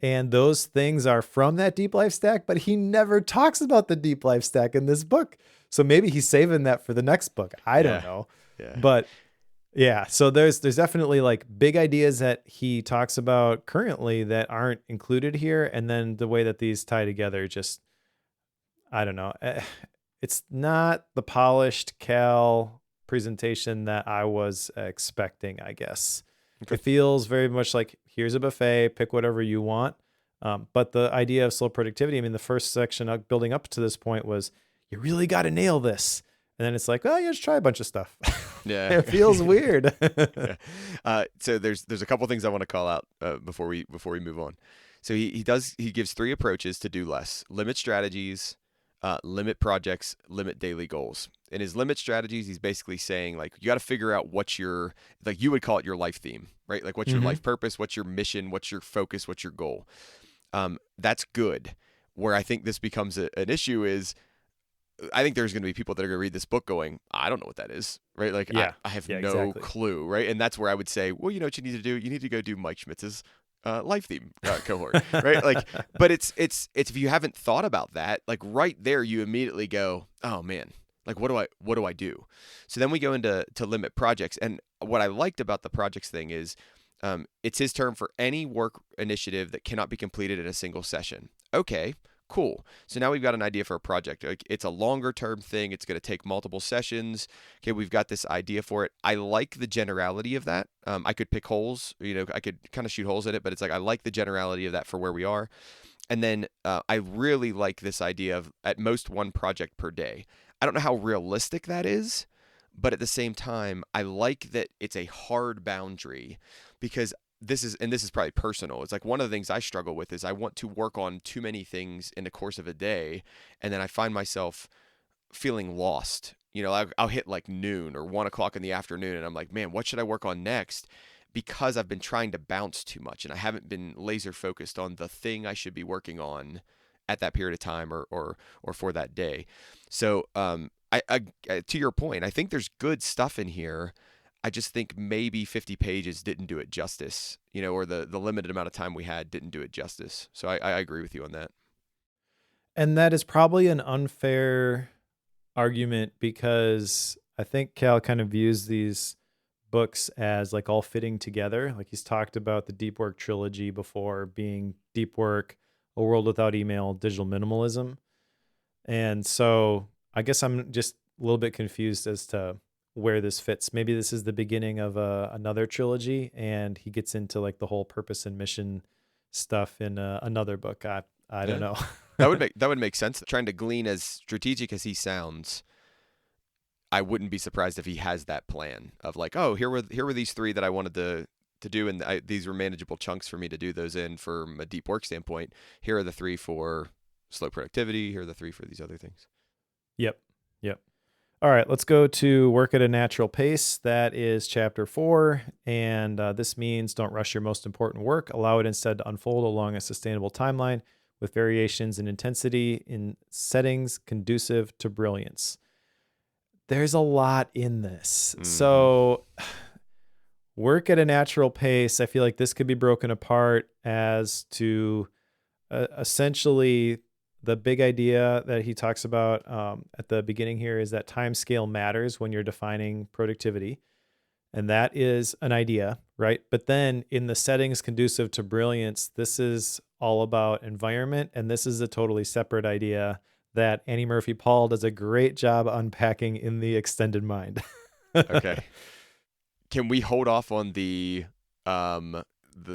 And those things are from that deep life stack, but he never talks about the deep life stack in this book. So maybe he's saving that for the next book. I don't know. Yeah. But yeah, so there's definitely like big ideas that he talks about currently that aren't included here. And then the way that these tie together, just, I don't know. It's not the polished Cal presentation that I was expecting, I guess. Okay. It feels very much like, here's a buffet, pick whatever you want. But the idea of slow productivity, I mean, the first section of building up to this point was, you really got to nail this. And then it's like, oh, yeah, just try a bunch of stuff. Yeah. It feels weird. Yeah. So there's a couple things I want to call out before we move on. So he gives 3 approaches to do less: limit strategies, limit projects, limit daily goals. In his limit strategies, he's basically saying like you got to figure out what's your, like you would call it your life theme, right? Like what's your Mm-hmm. life purpose, what's your mission, what's your focus, what's your goal. That's good. Where I think this becomes an issue is I think there's going to be people that are going to read this book going, I don't know what that is, right? Like Yeah. I have Yeah, no exactly. clue, right? And that's where I would say, well, you know what you need to do? You need to go do Mike Schmitz's life theme cohort, right? Like, but it's if you haven't thought about that, like right there, you immediately go, oh man, like what do I do? So then we go into limit projects, and what I liked about the projects thing is, it's his term for any work initiative that cannot be completed in a single session. Okay, cool. So now we've got an idea for a project. Like it's a longer term thing. It's going to take multiple sessions. Okay, we've got this idea for it. I like the generality of that. I could pick holes. You know, I could kind of shoot holes in it, but it's like I like the generality of that for where we are. And then I really like this idea of at most one project per day. I don't know how realistic that is, but at the same time, I like that it's a hard boundary because this is probably personal. It's like one of the things I struggle with is I want to work on too many things in the course of a day, and then I find myself feeling lost. You know, I'll hit like noon or 1 o'clock in the afternoon, and I'm like, man, what should I work on next? Because I've been trying to bounce too much, and I haven't been laser focused on the thing I should be working on at that period of time or for that day. So, I to your point, I think there's good stuff in here. I just think maybe 50 pages didn't do it justice, you know, or the limited amount of time we had didn't do it justice. So I agree with you on that. And that is probably an unfair argument because I think Cal kind of views these books as like all fitting together. Like he's talked about the Deep Work trilogy before being Deep Work, A World Without Email, Digital Minimalism. And so I guess I'm just a little bit confused as to where this fits. Maybe this is the beginning of another trilogy and he gets into like the whole purpose and mission stuff in another book. I don't Yeah. know. That would make sense. Trying to glean as strategic as he sounds, I wouldn't be surprised if he has that plan of like, oh, here were these three that I wanted to do, and these were manageable chunks for me to do those in from a deep work standpoint. Here are the three for slow productivity. Here are the three for these other things. Yep. Yep. All right, let's go to Work at a Natural Pace. That is chapter 4. And this means don't rush your most important work. Allow it instead to unfold along a sustainable timeline with variations in intensity in settings conducive to brilliance. There's a lot in this. Mm-hmm. So, work at a natural pace. I feel like this could be broken apart as to essentially the big idea that he talks about at the beginning here is that time scale matters when you're defining productivity. And that is an idea, right? But then in the settings conducive to brilliance, this is all about environment. And this is a totally separate idea that Annie Murphy Paul does a great job unpacking in the extended mind. Okay. Can we hold off on the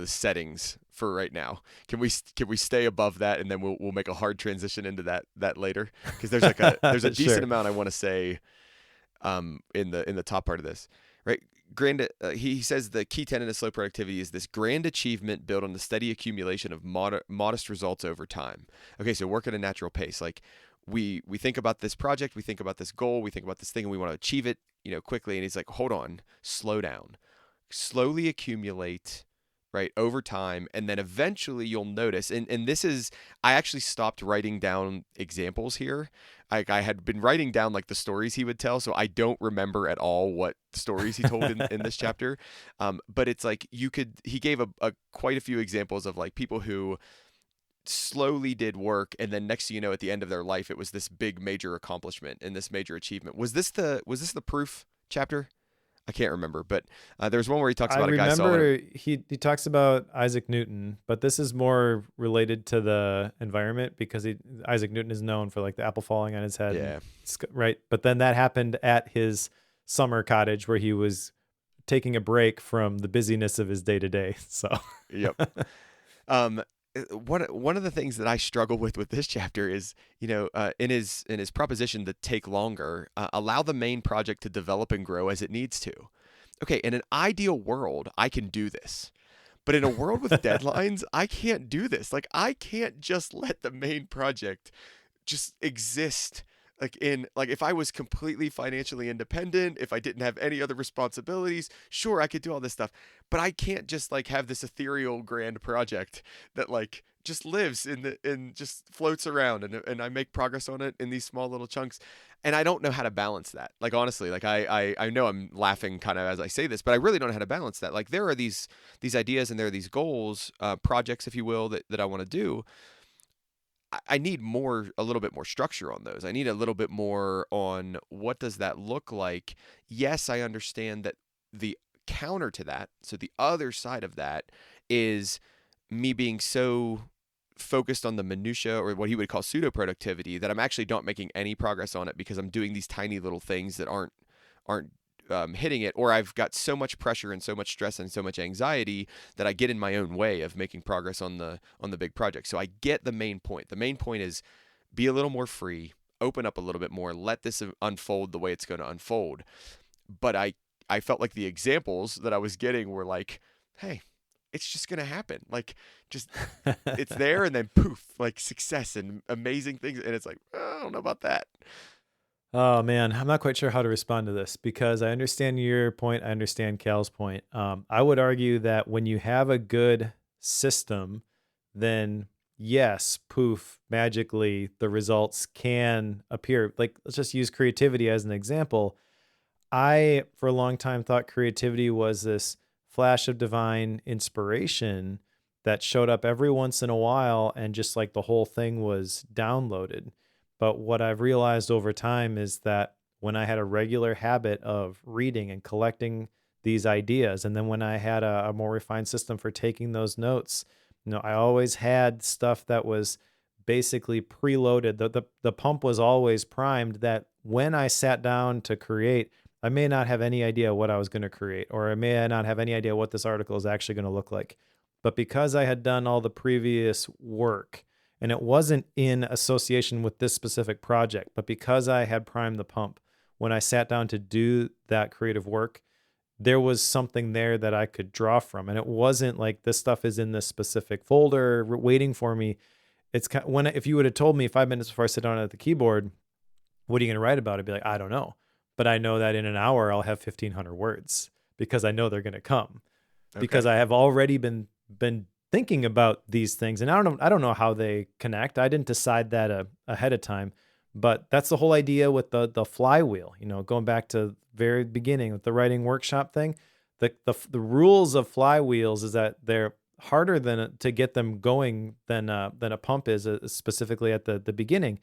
settings for right now? Can we stay above that, and then we'll make a hard transition into that later? Because there's a decent Sure. amount I want to say in the top part of this, right? He says the key tenet of slow productivity is this grand achievement built on the steady accumulation of modest results over time. Okay, so work at a natural pace. Like we think about this project, we think about this goal, we think about this thing, and we want to achieve it, you know, quickly. And he's like, hold on, slow down, slowly accumulate, right, over time, and then eventually you'll notice. And this is, I actually stopped writing down examples here. I had been writing down like the stories he would tell, so I don't remember at all what stories he told in this chapter. But it's like he gave a quite a few examples of like people who slowly did work, and then next thing you know, at the end of their life, it was this big major accomplishment and this major achievement. Was this the proof chapter? I can't remember, but there's one where he talks I about a guy solving. remember he talks about Isaac Newton, but this is more related to the environment because Isaac Newton is known for like the apple falling on his head. Yeah. Right. But then that happened at his summer cottage where he was taking a break from the busyness of his day to day. So, Yep. One of the things that I struggle with this chapter is, you know, in his proposition to take longer, allow the main project to develop and grow as it needs to. Okay, in an ideal world, I can do this. But in a world with deadlines, I can't do this. Like I can't just let the main project just exist. Like if I was completely financially independent, if I didn't have any other responsibilities, sure, I could do all this stuff. But I can't just like have this ethereal grand project that like just lives in just floats around, and I make progress on it in these small little chunks. And I don't know how to balance that. Like honestly, like I know I'm laughing kind of as I say this, but I really don't know how to balance that. Like there are these ideas and there are these goals, projects, if you will, that I want to do. I need a little bit more structure on those. I need a little bit more on what does that look like. Yes, I understand that the counter to that, so the other side of that is me being so focused on the minutia, or what he would call pseudo productivity, that I'm actually not making any progress on it because I'm doing these tiny little things that aren't hitting it, or I've got so much pressure and so much stress and so much anxiety that I get in my own way of making progress on the big project. So I get the main point. The main point is be a little more free, open up a little bit more, let this unfold the way it's going to unfold. But I felt like the examples that I was getting were like, hey, it's just going to happen. Like just it's there, and then poof, like success and amazing things, and it's like, oh, I don't know about that. Oh man, I'm not quite sure how to respond to this because I understand your point. I understand Cal's point. I would argue that when you have a good system, then yes, poof, magically the results can appear. Like let's just use creativity as an example. I, for a long time, thought creativity was this flash of divine inspiration that showed up every once in a while and just like the whole thing was downloaded. But what I've realized over time is that when I had a regular habit of reading and collecting these ideas, and then when I had a more refined system for taking those notes, I always had stuff that was basically preloaded. The pump was always primed that when I sat down to create, I may not have any idea what I was going to create, or I may not have any idea what this article is actually going to look like. But because I had done all the previous work, and it wasn't in association with this specific project, but because I had primed the pump, when I sat down to do that creative work, there was something there that I could draw from. And it wasn't like this stuff is in this specific folder waiting for me. It's kind of, if you would have told me 5 minutes before I sit down at the keyboard, what are you going to write about? I'd be like, I don't know. But I know that in an hour, I'll have 1,500 words because I know they're going to come. Okay. Because I have already been thinking about these things, and I don't know how they connect. I didn't decide that ahead of time, but that's the whole idea with the flywheel. Going back to the very beginning with the writing workshop thing, the rules of flywheels is that they're harder to get them going than a pump is, specifically at the beginning.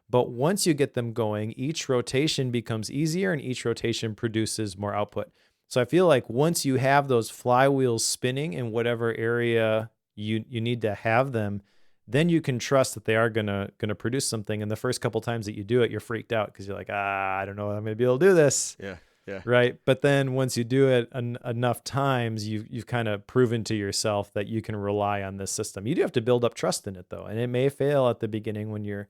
But once you get them going, each rotation becomes easier, and each rotation produces more output. So I feel like once you have those flywheels spinning in whatever area you need to have them, then you can trust that they are gonna produce something. And the first couple times that you do it, you're freaked out because you're like, I don't know if I'm gonna be able to do this. Yeah. Right. But then once you do it enough times, you've kind of proven to yourself that you can rely on this system. You do have to build up trust in it though, and it may fail at the beginning when you're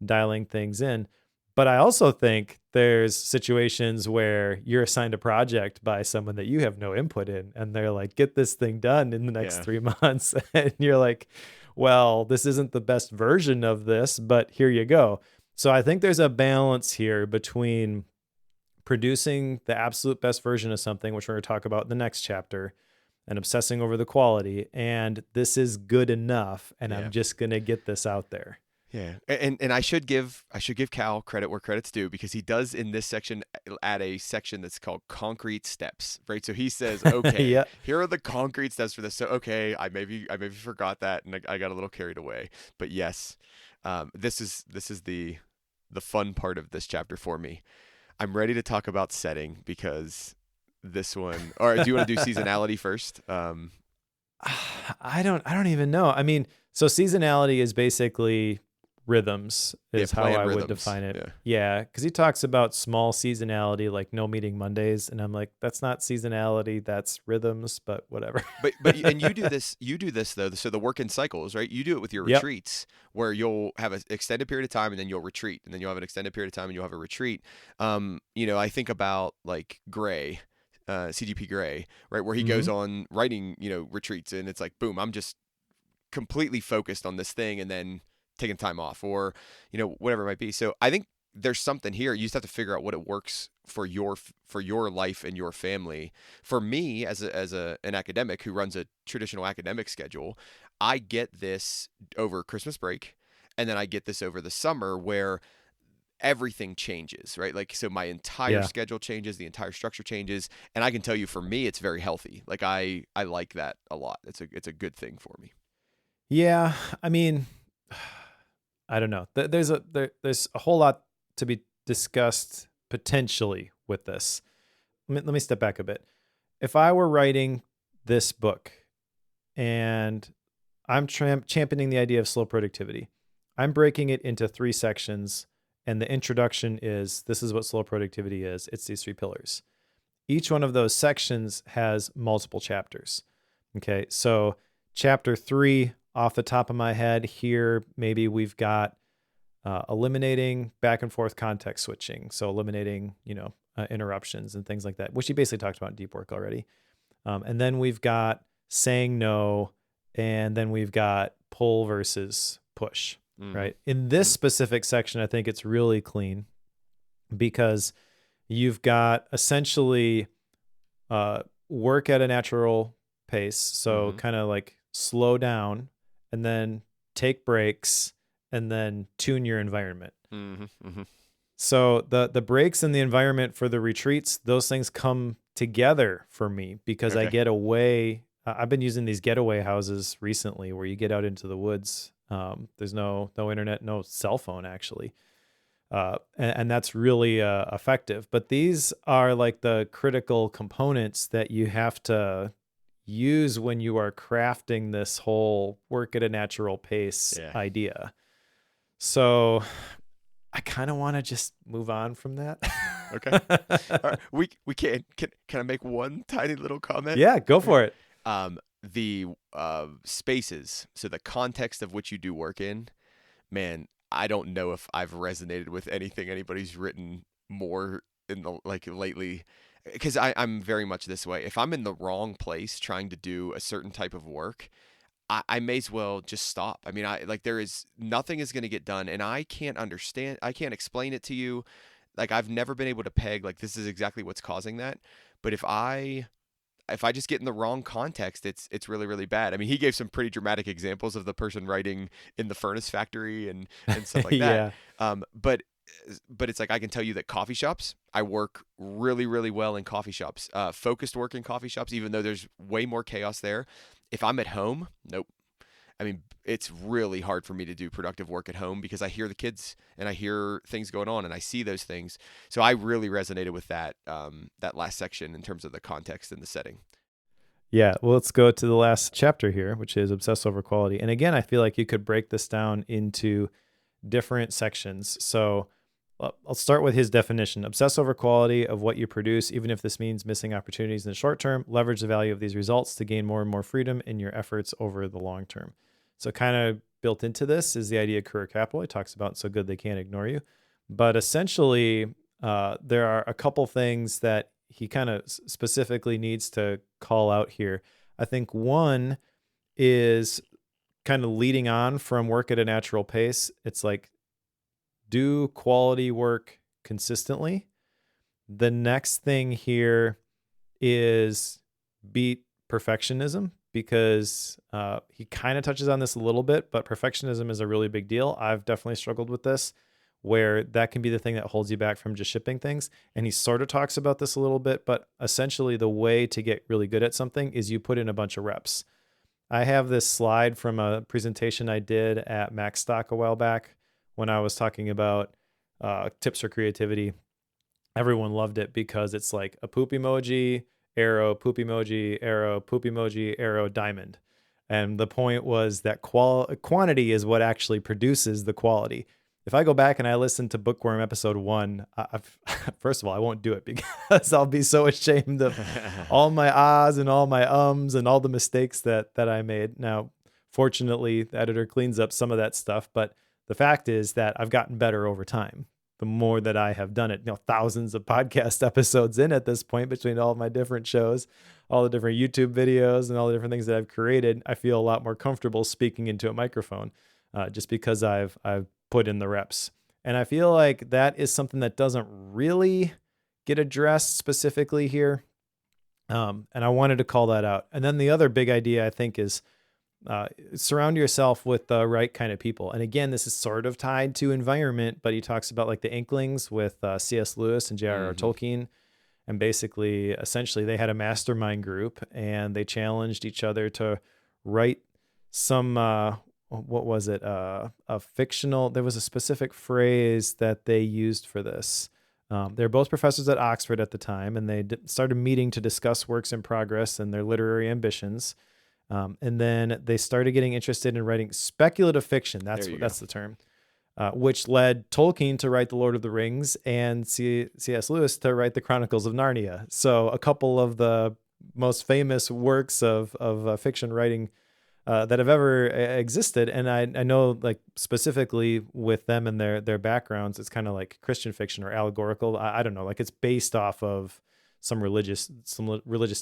dialing things in. But I also think there's situations where you're assigned a project by someone that you have no input in, and they're like, get this thing done in the next 3 months. And you're like, well, this isn't the best version of this, but here you go. So I think there's a balance here between producing the absolute best version of something, which we're going to talk about in the next chapter, and obsessing over the quality. And this is good enough, and I'm just going to get this out there. Yeah, and I should give Cal credit where credit's due, because he does in this section add a section that's called concrete steps, right? So he says, okay, here are the concrete steps for this. So okay, I maybe forgot that, and I got a little carried away. But yes, this is the fun part of this chapter for me. I'm ready to talk about setting, because this one. Or do you want to do seasonality first? I don't even know. I mean, so seasonality is basically rhythms is how I would define it. Yeah, because he talks about small seasonality, like no meeting Mondays, and I'm like, that's not seasonality, that's rhythms, but whatever. But and you do this though. So the work in cycles, right? You do it with your retreats, where you'll have an extended period of time and then you'll retreat, and then you'll have an extended period of time and you'll have a retreat. I think about like Gray, CGP Gray, right, where he goes on writing, retreats, and it's like, boom, I'm just completely focused on this thing, and then taking time off, or whatever it might be. So I think there's something here. You just have to figure out what it works for your life and your family. For me, as an academic who runs a traditional academic schedule, I get this over Christmas break, and then I get this over the summer where everything changes, right? Like, so my entire Yeah. schedule changes, the entire structure changes, and I can tell you, for me, it's very healthy. Like, I like that a lot. It's a good thing for me. Yeah. I mean, I don't know. There's a whole lot to be discussed potentially with this. Let me step back a bit. If I were writing this book and I'm championing the idea of slow productivity, I'm breaking it into 3 sections. And the introduction is, this is what slow productivity is. It's these 3 pillars. Each one of those sections has multiple chapters. Okay. So chapter 3, off the top of my head here, maybe we've got eliminating back and forth context switching. So eliminating, interruptions and things like that, which he basically talked about in deep work already. And then we've got saying no, and then we've got pull versus push, right? In this specific section, I think it's really clean because you've got essentially work at a natural pace. So kind of like slow down and then take breaks and then tune your environment. So the breaks in the environment for the retreats, those things come together for me because I get away. I've been using these getaway houses recently where you get out into the woods. There's no internet, no cell phone actually. And that's really effective. But these are like the critical components that you have to use when you are crafting this whole work at a natural pace idea. So I kind of want to just move on from that. Okay. All right. We can I make one tiny little comment? Yeah, go for it. The spaces, so the context of which you do work in, man, I don't know if I've resonated with anything anybody's written more in the lately, because I'm very much this way. If I'm in the wrong place trying to do a certain type of work, I may as well just stop. I mean, nothing is going to get done, and I can't explain it to you. Like, I've never been able to peg, like, this is exactly what's causing that. But if I just get in the wrong context, it's really, really bad. I mean, he gave some pretty dramatic examples of the person writing in the furnace factory and stuff like that. But it's like, I can tell you that coffee shops, I work really, really well in coffee shops, focused work in coffee shops, even though there's way more chaos there. If I'm at home, nope. I mean, it's really hard for me to do productive work at home because I hear the kids and I hear things going on and I see those things. So I really resonated with that last section in terms of the context and the setting. Yeah, well, let's go to the last chapter here, which is obsess over quality. And again, I feel like you could break this down into different sections. So I'll start with his definition. Obsess over quality of what you produce, even if this means missing opportunities in the short term. Leverage the value of these results to gain more and more freedom in your efforts over the long term. So kind of built into this is the idea of career capital. He talks about so good they can't ignore you. But essentially, there are a couple things that he kind of specifically needs to call out here. I think one is kind of leading on from work at a natural pace. It's like, do quality work consistently. The next thing here is beat perfectionism, because he kind of touches on this a little bit, but perfectionism is a really big deal. I've definitely struggled with this, where that can be the thing that holds you back from just shipping things. And he sort of talks about this a little bit, but essentially the way to get really good at something is you put in a bunch of reps. I have this slide from a presentation I did at MacStock a while back when I was talking about tips for creativity. Everyone loved it because it's like a poop emoji, arrow, poop emoji, arrow, poop emoji, arrow, diamond. And the point was that quantity is what actually produces the quality. If I go back and I listen to Bookworm episode 1, first of all, I won't do it because I'll be so ashamed of all my ahs and all my ums and all the mistakes that I made. Now, fortunately, the editor cleans up some of that stuff, but the fact is that I've gotten better over time. The more that I have done it, thousands of podcast episodes in at this point between all of my different shows, all the different YouTube videos and all the different things that I've created, I feel a lot more comfortable speaking into a microphone. just because I've put in the reps. And I feel like that is something that doesn't really get addressed specifically here. And I wanted to call that out. And then the other big idea, I think, is surround yourself with the right kind of people. And again, this is sort of tied to environment, but he talks about like the Inklings with C.S. Lewis and J.R.R. Tolkien. And basically, essentially, they had a mastermind group and they challenged each other to write some, what was it? A fictional, there was a specific phrase that they used for this. They're both professors at Oxford at the time, and they started meeting to discuss works in progress and their literary ambitions. And then they started getting interested in writing speculative fiction. That's the term. Which led Tolkien to write The Lord of the Rings and C.S. Lewis to write The Chronicles of Narnia. So a couple of the most famous works of fiction writing that have ever existed. And I know, like, specifically with them and their backgrounds, it's kind of like Christian fiction or allegorical. I don't know, like it's based off of some religious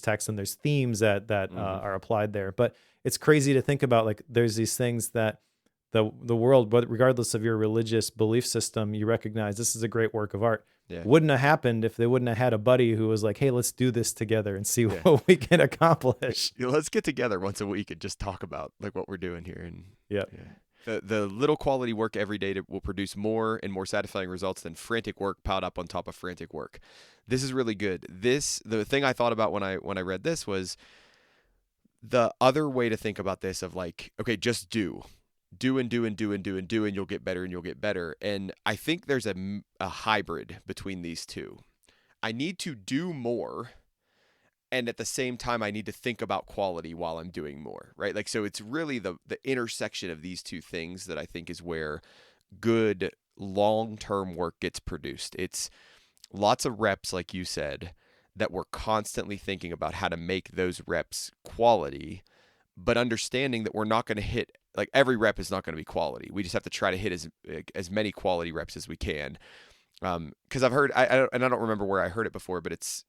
text, and there's themes that are applied there. But it's crazy to think about, like, there's these things that the world, but regardless of your religious belief system, you recognize this is a great work of art. Yeah. Wouldn't have happened if they wouldn't have had a buddy who was like, hey, let's do this together and see what we can accomplish. Let's get together once a week and just talk about like what we're doing here. And the little quality work every day will produce more and more satisfying results than frantic work piled up on top of frantic work. This is really good. The thing I thought about when I read this was the other way to think about this of like, okay, just do and you'll get better and you'll get better. And I think there's a hybrid between these two. I need to do more, and at the same time I need to think about quality while I'm doing more, right? Like, so it's really the intersection of these two things that I think is where good long-term work gets produced. It's lots of reps, like you said, that we're constantly thinking about how to make those reps quality, but understanding that we're not going to hit, like, every rep is not going to be quality. We just have to try to hit as many quality reps as we can. Because I've heard, I don't remember where I heard it before, but it's,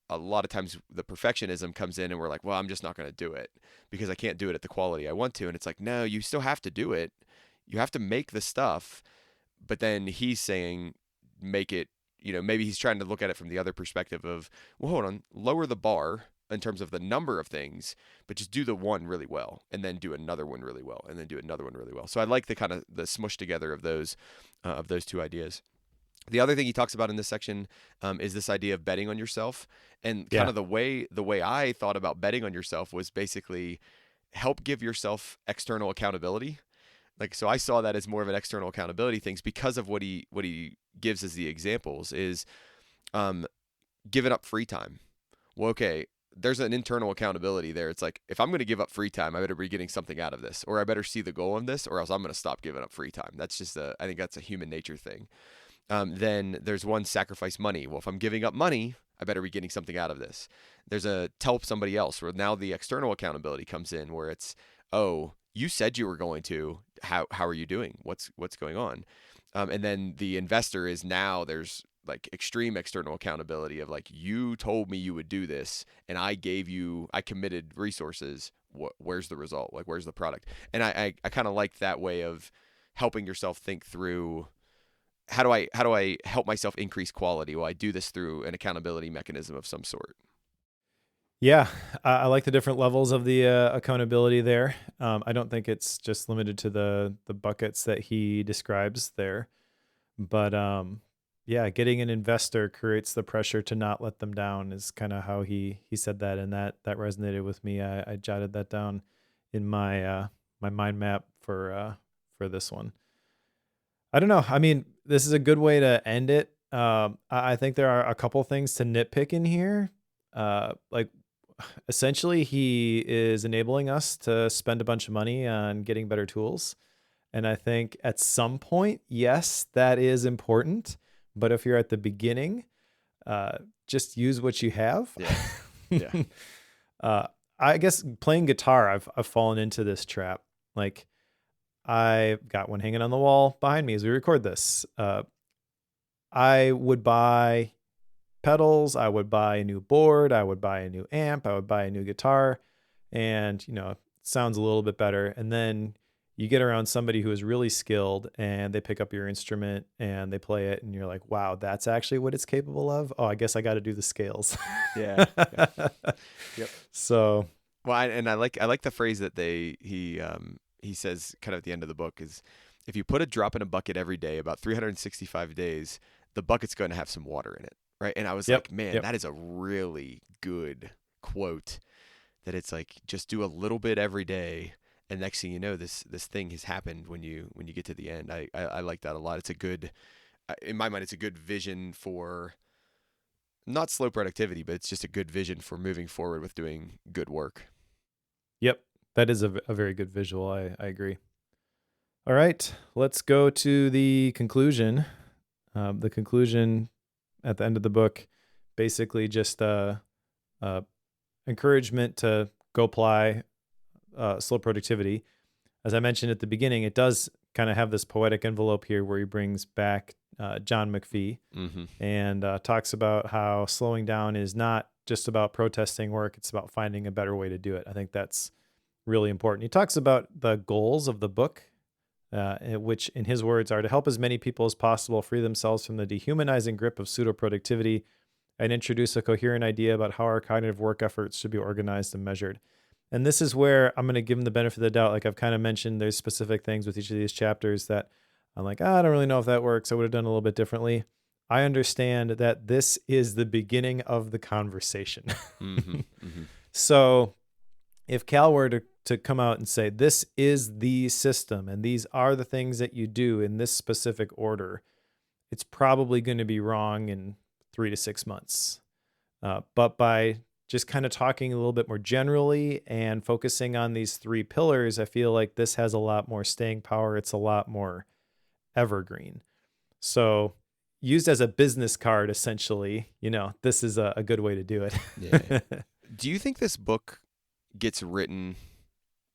a lot of times the perfectionism comes in and we're like, well, I'm just not going to do it because I can't do it at the quality I want to. And it's like, no, you still have to do it. You have to make the stuff. But then he's saying, make it, maybe he's trying to look at it from the other perspective of, well, hold on, lower the bar in terms of the number of things, but just do the one really well and then do another one really well and then do another one really well. So I like the kind of the smush together of those two ideas. The other thing he talks about in this section is this idea of betting on yourself, and kind of the way I thought about betting on yourself was basically help give yourself external accountability. Like, so I saw that as more of an external accountability things because of what he gives as the examples is giving up free time. Well, okay, there's an internal accountability there. It's like, if I'm going to give up free time, I better be getting something out of this, or I better see the goal in this, or else I'm going to stop giving up free time. That's just I think that's a human nature thing. Then there's one, sacrifice money. Well, if I'm giving up money, I better be getting something out of this. There's a tell somebody else, where now the external accountability comes in, where it's, oh, you said you were going to, how are you doing? What's going on? And then the investor is, now there's like extreme external accountability of like, you told me you would do this and I committed resources. Where's the result? Like, where's the product? And I kind of like that way of helping yourself think through, how do I help myself increase quality? Well, I do this through an accountability mechanism of some sort. Yeah, I like the different levels of the accountability there. I don't think it's just limited to the buckets that he describes there. But yeah, getting an investor creates the pressure to not let them down is kind of how he said that, and that resonated with me. I jotted that down in my my mind map for this one. I don't know. I mean, this is a good way to end it. I think there are a couple things to nitpick in here. Like, essentially, he is enabling us to spend a bunch of money on getting better tools. And I think at some point, yes, that is important. But if you're at the beginning, just use what you have. Yeah. I guess playing guitar, I've fallen into this trap. Like, I've got one hanging on the wall behind me as we record this. I would buy pedals, I would buy a new board, I would buy a new amp, I would buy a new guitar, and it sounds a little bit better. And then you get around somebody who is really skilled and they pick up your instrument and they play it and you're like, wow, that's actually what it's capable of. Oh, I guess I got to do the scales. Yeah. Yeah. Yep. So, Well, I like the phrase that he says kind of at the end of the book is, if you put a drop in a bucket every day, about 365 days, the bucket's going to have some water in it, right? And I was yep. like, man, Yep. that is a really good quote. That it's like, just do a little bit every day, and next thing you know, this thing has happened when you get to the end. I like that a lot. It's a good, in my mind, it's a good vision for not slow productivity, but it's just a good vision for moving forward with doing good work. Yep. That is a very good visual. I agree. All right. Let's go to the conclusion. The conclusion at the end of the book, basically just encouragement to go apply slow productivity. As I mentioned at the beginning, it does kind of have this poetic envelope here where he brings back John McPhee and talks about how slowing down is not just about protesting work. It's about finding a better way to do it. I think that's really important. He talks about the goals of the book, which in his words are to help as many people as possible free themselves from the dehumanizing grip of pseudo-productivity and introduce a coherent idea about how our cognitive work efforts should be organized and measured. And this is where I'm going to give him the benefit of the doubt. Like I've kind of mentioned, there's specific things with each of these chapters that I'm like, I don't really know if that works. I would have done a little bit differently. I understand that this is the beginning of the conversation. So if Cal were to come out and say, this is the system and these are the things that you do in this specific order, it's probably going to be wrong in 3 to 6 months. But by just kind of talking a little bit more generally and focusing on these 3 pillars, I feel like this has a lot more staying power. It's a lot more evergreen. So used as a business card, essentially, this is a good way to do it. Yeah. Do you think this book gets written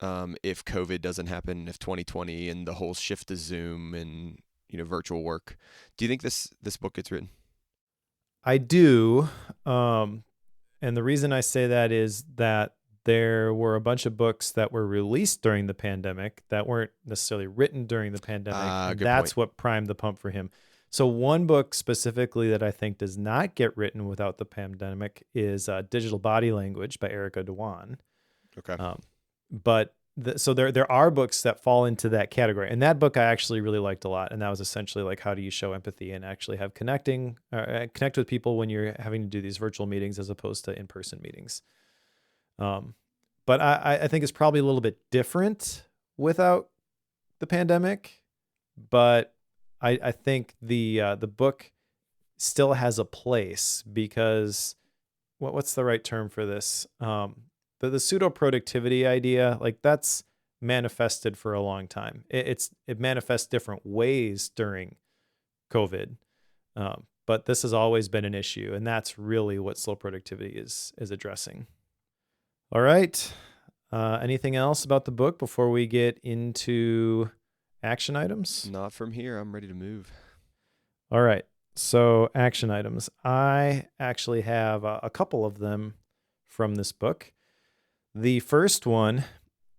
if COVID doesn't happen, if 2020 and the whole shift to Zoom and virtual work? Do you think this book gets written? I do. And the reason I say that is that there were a bunch of books that were released during the pandemic that weren't necessarily written during the pandemic. And that's what primed the pump for him. So one book specifically that I think does not get written without the pandemic is Digital Body Language by Erica Dewan. Okay. But so there are books that fall into that category. And that book I actually really liked a lot. And that was essentially like, how do you show empathy and actually have connect with people when you're having to do these virtual meetings as opposed to in-person meetings. But I think it's probably a little bit different without the pandemic. But I think the book still has a place because what's the right term for this? The pseudo productivity idea, like that's manifested for a long time. It manifests different ways during COVID, but this has always been an issue, and that's really what slow productivity is addressing. All right. Anything else about the book before we get into action items? Not from here. I'm ready to move. All right. So action items. I actually have a couple of them from this book. The first one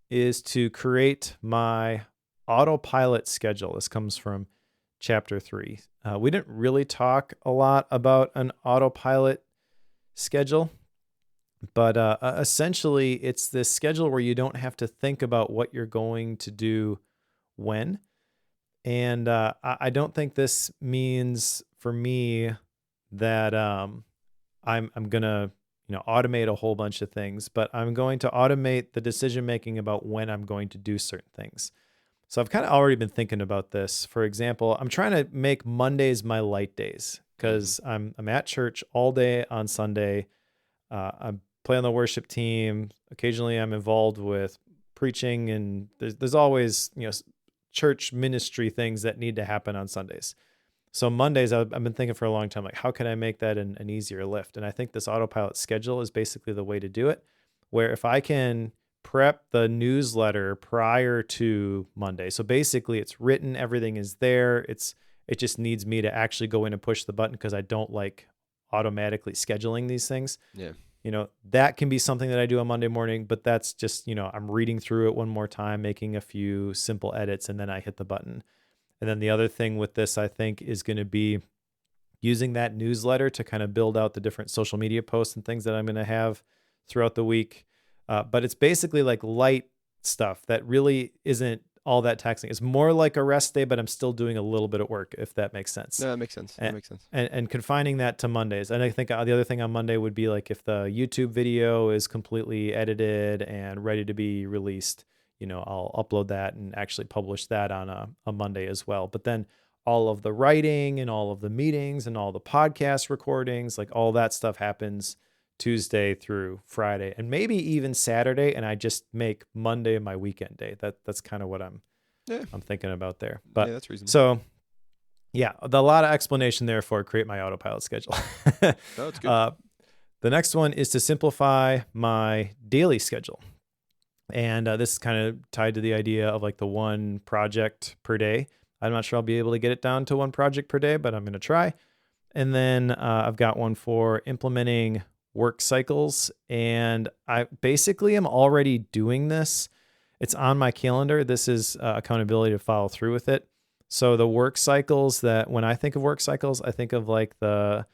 is to create my autopilot schedule. This comes from chapter 3. We didn't really talk a lot about an autopilot schedule, but essentially it's this schedule where you don't have to think about what you're going to do when. And I don't think this means for me that I'm going to automate a whole bunch of things, but I'm going to automate the decision-making about when I'm going to do certain things. So I've kind of already been thinking about this. For example, I'm trying to make Mondays my light days because I'm at church all day on Sunday. I play on the worship team. Occasionally I'm involved with preaching, and there's always, church ministry things that need to happen on Sundays. So Mondays, I've been thinking for a long time, like, how can I make that an easier lift? And I think this autopilot schedule is basically the way to do it, where if I can prep the newsletter prior to Monday. So basically it's written, everything is there. It just needs me to actually go in and push the button because I don't like automatically scheduling these things. Yeah. that can be something that I do on Monday morning, but that's just, I'm reading through it one more time, making a few simple edits, and then I hit the button. And then the other thing with this, I think, is going to be using that newsletter to kind of build out the different social media posts and things that I'm going to have throughout the week. But it's basically like light stuff that really isn't all that taxing. It's more like a rest day, but I'm still doing a little bit of work, if that makes sense. No, that makes sense. That And, makes sense. and confining that to Mondays. And I think the other thing on Monday would be like if the YouTube video is completely edited and ready to be released, I'll upload that and actually publish that on a Monday as well. But then all of the writing and all of the meetings and all the podcast recordings, like all that stuff happens Tuesday through Friday and maybe even Saturday. And I just make Monday my weekend day. That's kind of what I'm thinking about there. But yeah, that's reasonable. So yeah, a lot of explanation there for create my autopilot schedule. No, it's good. The next one is to simplify my daily schedule. And this is kind of tied to the idea of like the one project per day. I'm not sure I'll be able to get it down to one project per day, but I'm going to try. And then I've got one for implementing work cycles. And I basically am already doing this. It's on my calendar. This is accountability to follow through with it. So the work cycles that when I think of work cycles, I think of like the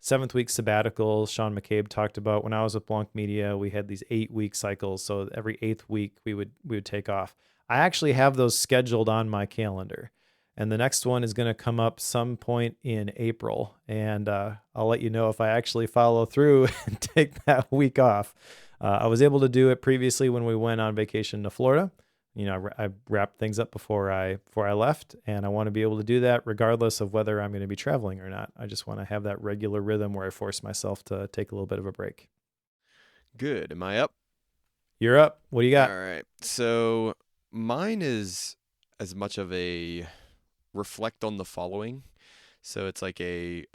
7th week sabbatical Sean McCabe talked about. When I was with Blanc Media, we had these 8-week cycles. So every 8th week we would take off. I actually have those scheduled on my calendar. And the next one is going to come up some point in April. And I'll let you know if I actually follow through and take that week off. I was able to do it previously when we went on vacation to Florida. I wrapped things up before I left, and I want to be able to do that regardless of whether I'm going to be traveling or not. I just want to have that regular rhythm where I force myself to take a little bit of a break. Good. Am I up? You're up. What do you got? All right. So mine is as much of a reflect on the following. So it's like a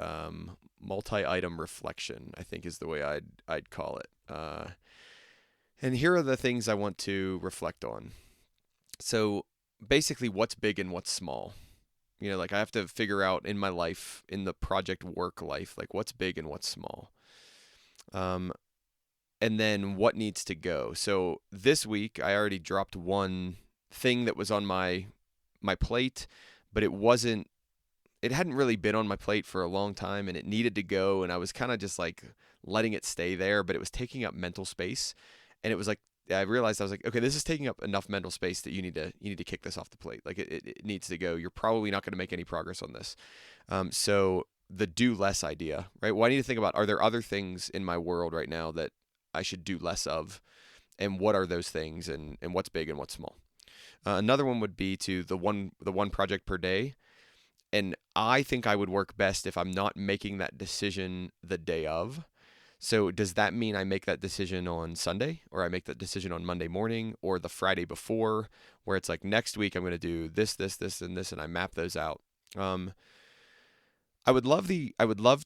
multi-item reflection, I think is the way I'd call it. And here are the things I want to reflect on. So basically what's big and what's small. Like I have to figure out in my life, in the project work life, like what's big and what's small. And then what needs to go. So this week I already dropped one thing that was on my plate, but it hadn't really been on my plate for a long time and it needed to go. And I was kind of just like letting it stay there, but it was taking up mental space. And it was like, I realized I was like, okay, this is taking up enough mental space that you need to kick this off the plate. Like it needs to go. You're probably not going to make any progress on this. So the do less idea, right? Well, I need to think about, are there other things in my world right now that I should do less of? And what are those things and what's big and what's small? Another one would be to the one project per day. And I think I would work best if I'm not making that decision the day of. So does that mean I make that decision on Sunday, or I make that decision on Monday morning, or the Friday before, where it's like next week I'm going to do this, and this, and I map those out. I would love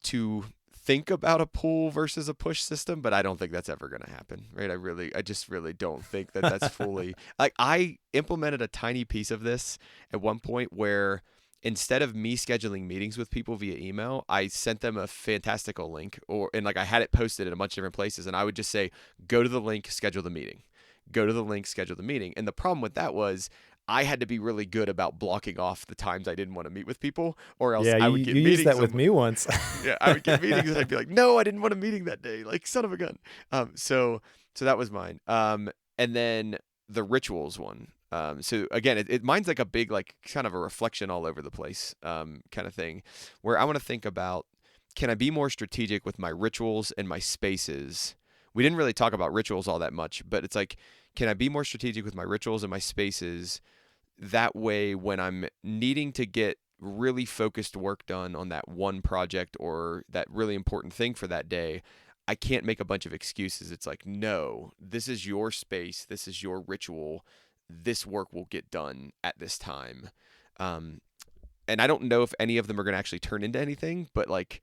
to think about a pull versus a push system, but I don't think that's ever going to happen, right? I just really don't think that that's fully like I implemented a tiny piece of this at one point where instead of me scheduling meetings with people via email, I sent them a fantastical link and like I had it posted in a bunch of different places and I would just say, go to the link, schedule the meeting. Go to the link, schedule the meeting. And the problem with that was I had to be really good about blocking off the times I didn't want to meet with people, or else I would get you meetings. Used that with me once. Yeah, I would get meetings and I'd be like, no, I didn't want a meeting that day. Like, son of a gun. So that was mine. And then the rituals one. So again, mine's like a big, like kind of a reflection all over the place, kind of thing, where I want to think about, can I be more strategic with my rituals and my spaces? We didn't really talk about rituals all that much, but it's like, can I be more strategic with my rituals and my spaces? That way, when I'm needing to get really focused work done on that one project or that really important thing for that day, I can't make a bunch of excuses. It's like, no, this is your space. This is your ritual. This work will get done at this time. And I don't know if any of them are going to actually turn into anything, but like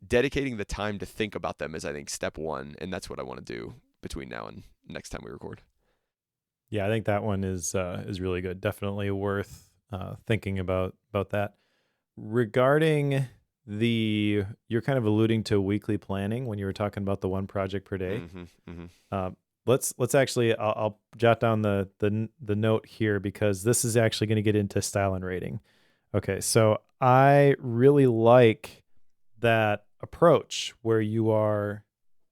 dedicating the time to think about them is, I think, step one. And that's what I want to do between now and next time we record. Yeah, I think that one is really good. Definitely worth thinking about that. Regarding you're kind of alluding to weekly planning when you were talking about the one project per day. Let's actually, I'll jot down the note here because this is actually going to get into style and rating. Okay, so I really like that approach where you are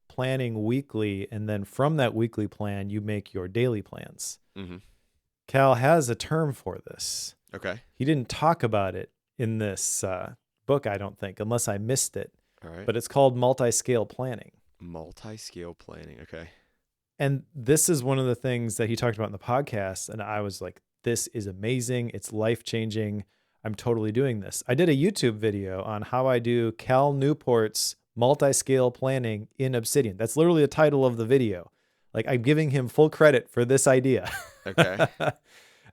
planning weekly, and then from that weekly plan, you make your daily plans. Cal has a term for this. Okay. He didn't talk about it in this book, I don't think, unless I missed it. All right. But it's called multi-scale planning. Multi-scale planning. Okay. And this is one of the things that he talked about in the podcast. And I was like, this is amazing. It's life-changing. I'm totally doing this. I did a YouTube video on how I do Cal Newport's multi-scale planning in Obsidian. That's literally the title of the video. Like, I'm giving him full credit for this idea. Okay.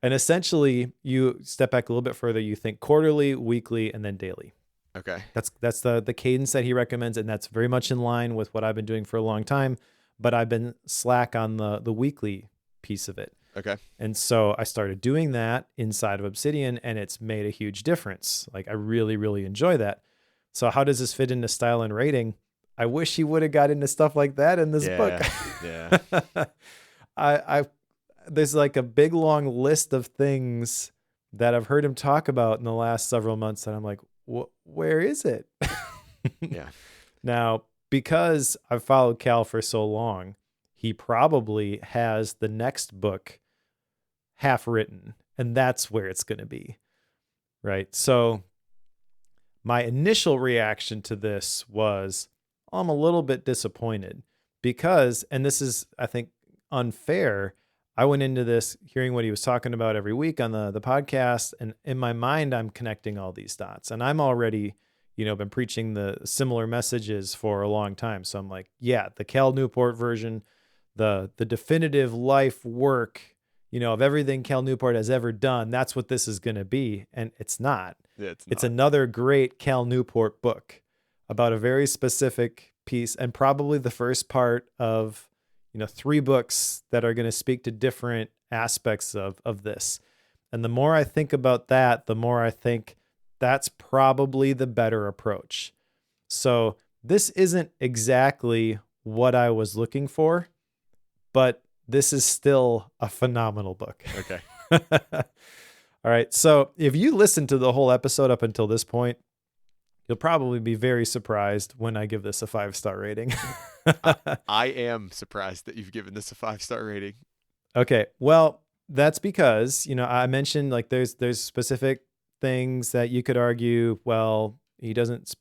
And essentially, you step back a little bit further. You think quarterly, weekly, and then daily. Okay. That's the cadence that he recommends, and that's very much in line with what I've been doing for a long time. But I've been slack on the weekly piece of it. Okay. And so I started doing that inside of Obsidian, and it's made a huge difference. Like, I really, really enjoy that. So how does this fit into style and rating? I wish he would have got into stuff like that in this book. Yeah. I there's like a big long list of things that I've heard him talk about in the last several months, and I'm like, where is it? Yeah. Now, because I've followed Cal for so long, he probably has the next book half written, and that's where it's going to be, right? So my initial reaction to this was, I'm a little bit disappointed because, and this is, I think, unfair, I went into this hearing what he was talking about every week on the podcast, and in my mind, I'm connecting all these dots, and I'm already, been preaching the similar messages for a long time. So I'm like, yeah, the Cal Newport version, the definitive life work, of everything Cal Newport has ever done, that's what this is going to be. And it's not. It's another great Cal Newport book about a very specific piece, and probably the first part of, 3 books that are going to speak to different aspects of this. And the more I think about that, the more I think that's probably the better approach. So this isn't exactly what I was looking for, but this is still a phenomenal book. Okay. All right. So if you listen to the whole episode up until this point, you'll probably be very surprised when I give this a 5-star rating. I am surprised that you've given this a 5-star rating. Okay. Well, that's because, I mentioned like there's specific things that you could argue, well, he doesn't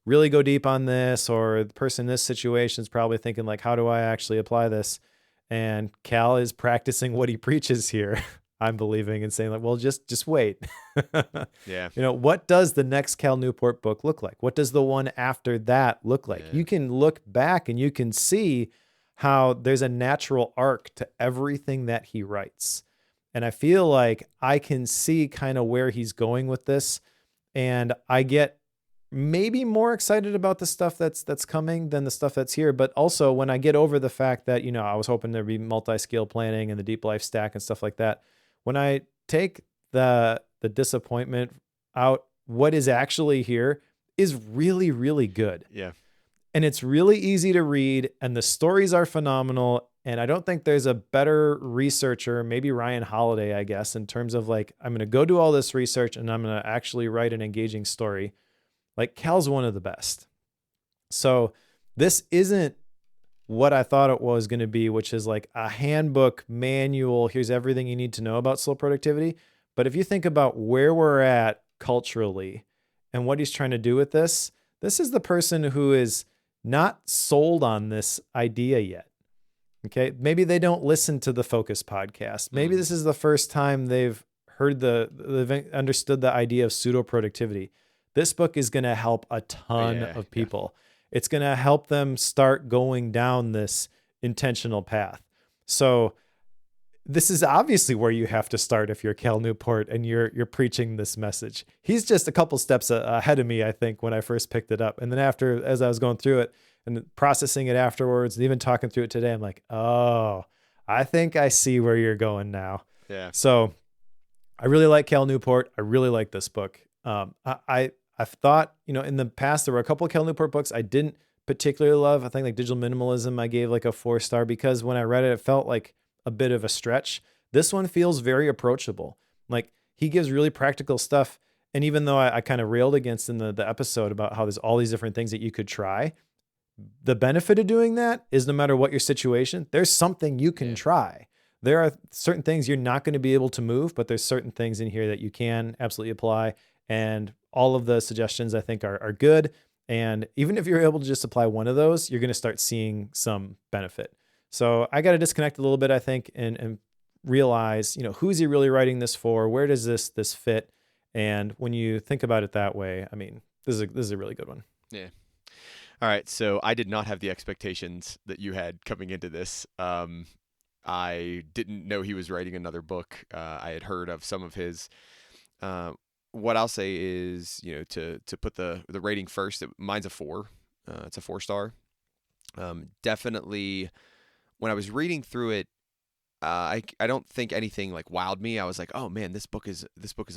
really go deep on this, or the person in this situation is probably thinking like, how do I actually apply this? And Cal is practicing what he preaches here. I'm believing and saying like, well, just wait. Yeah. What does the next Cal Newport book look like? What does the one after that look like? Yeah. You can look back and you can see how there's a natural arc to everything that he writes. And I feel like I can see kind of where he's going with this. And I get maybe more excited about the stuff that's coming than the stuff that's here. But also when I get over the fact that, I was hoping there'd be multi-scale planning and the deep life stack and stuff like that. When I take the disappointment out, what is actually here is really, really good. Yeah. And it's really easy to read, and the stories are phenomenal. And I don't think there's a better researcher, maybe Ryan Holiday, I guess, in terms of like, I'm going to go do all this research and I'm going to actually write an engaging story. Like, Cal's one of the best. So this isn't what I thought it was going to be, which is like a handbook manual. Here's everything you need to know about slow productivity. But if you think about where we're at culturally and what he's trying to do with this is the person who is not sold on this idea yet. Okay. Maybe they don't listen to the Focus podcast. Maybe this is the first time they've heard they've understood the idea of pseudo productivity. This book is going to help a ton of people. Yeah. It's going to help them start going down this intentional path. So this is obviously where you have to start if you're Cal Newport and you're preaching this message. He's just a couple steps ahead of me, I think, when I first picked it up. And then as I was going through it and processing it afterwards, and even talking through it today, I'm like, oh, I think I see where you're going now. Yeah. So I really like Cal Newport. I really like this book. I I've thought, in the past, there were a couple of Cal Newport books I didn't particularly love. I think like Digital Minimalism, I gave like a 4-star because when I read it, it felt like a bit of a stretch. This one feels very approachable. Like he gives really practical stuff. And even though I kind of railed against in the episode about how there's all these different things that you could try, the benefit of doing that is no matter what your situation, there's something you can try. There are certain things you're not going to be able to move, but there's certain things in here that you can absolutely apply. And all of the suggestions I think are good. And even if you're able to just apply one of those, you're going to start seeing some benefit. So I got to disconnect a little bit, I think, and realize, who's he really writing this for? Where does this fit? And when you think about it that way, I mean, this is a really good one. Yeah. All right. So I did not have the expectations that you had coming into this. I didn't know he was writing another book. I had heard of some of his. What I'll say is, to put the rating first, mine's a 4. It's a 4-star. Definitely, when I was reading through it, I don't think anything like wowed me. I was like, oh man, this book is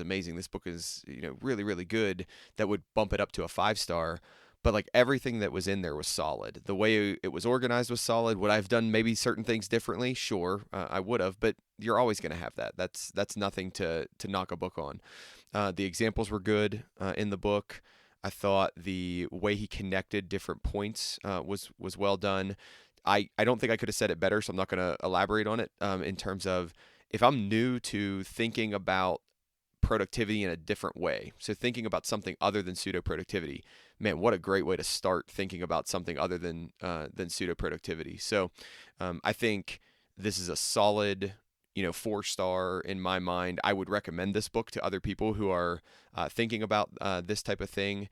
amazing. This book is really really good. That would bump it up to a 5-star. But like everything that was in there was solid. The way it was organized was solid. Would I have done maybe certain things differently? Sure, I would have. But you're always going to have that. That's nothing to knock a book on. The examples were good in the book. I thought the way he connected different points was well done. I don't think I could have said it better, so I'm not going to elaborate on it in terms of if I'm new to thinking about productivity in a different way. So thinking about something other than pseudo productivity, man, what a great way to start thinking about something other than pseudo productivity. So I think this is a solid 4-star in my mind. I would recommend this book to other people who are thinking about this type of thing.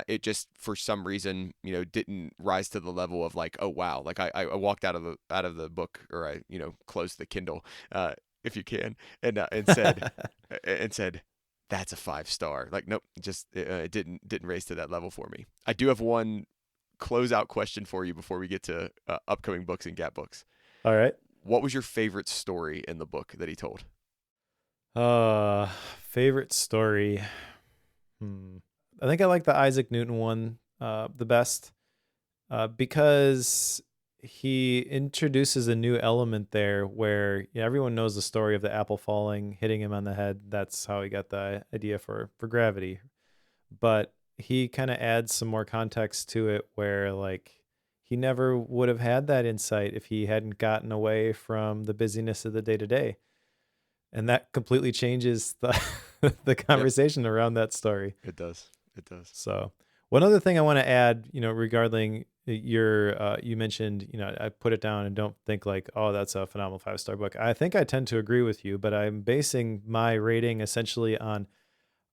It just for some reason didn't rise to the level of like, oh wow, like I walked out of the book, or I closed the Kindle if you can, and said that's a 5-star. Like nope, just it didn't raise to that level for me. I do have one closeout question for you before we get to upcoming books and Gap books. All right. What was your favorite story in the book that he told? Favorite story. I think I like the Isaac Newton one the best because he introduces a new element there where everyone knows the story of the apple falling, hitting him on the head. That's how he got the idea for gravity. But he kind of adds some more context to it where like he never would have had that insight if he hadn't gotten away from the busyness of the day-to-day. And that completely changes the conversation around that story. It does. So one other thing I want to add, regarding your, you mentioned, I put it down and don't think like, oh, that's a phenomenal 5-star book. I think I tend to agree with you, but I'm basing my rating essentially on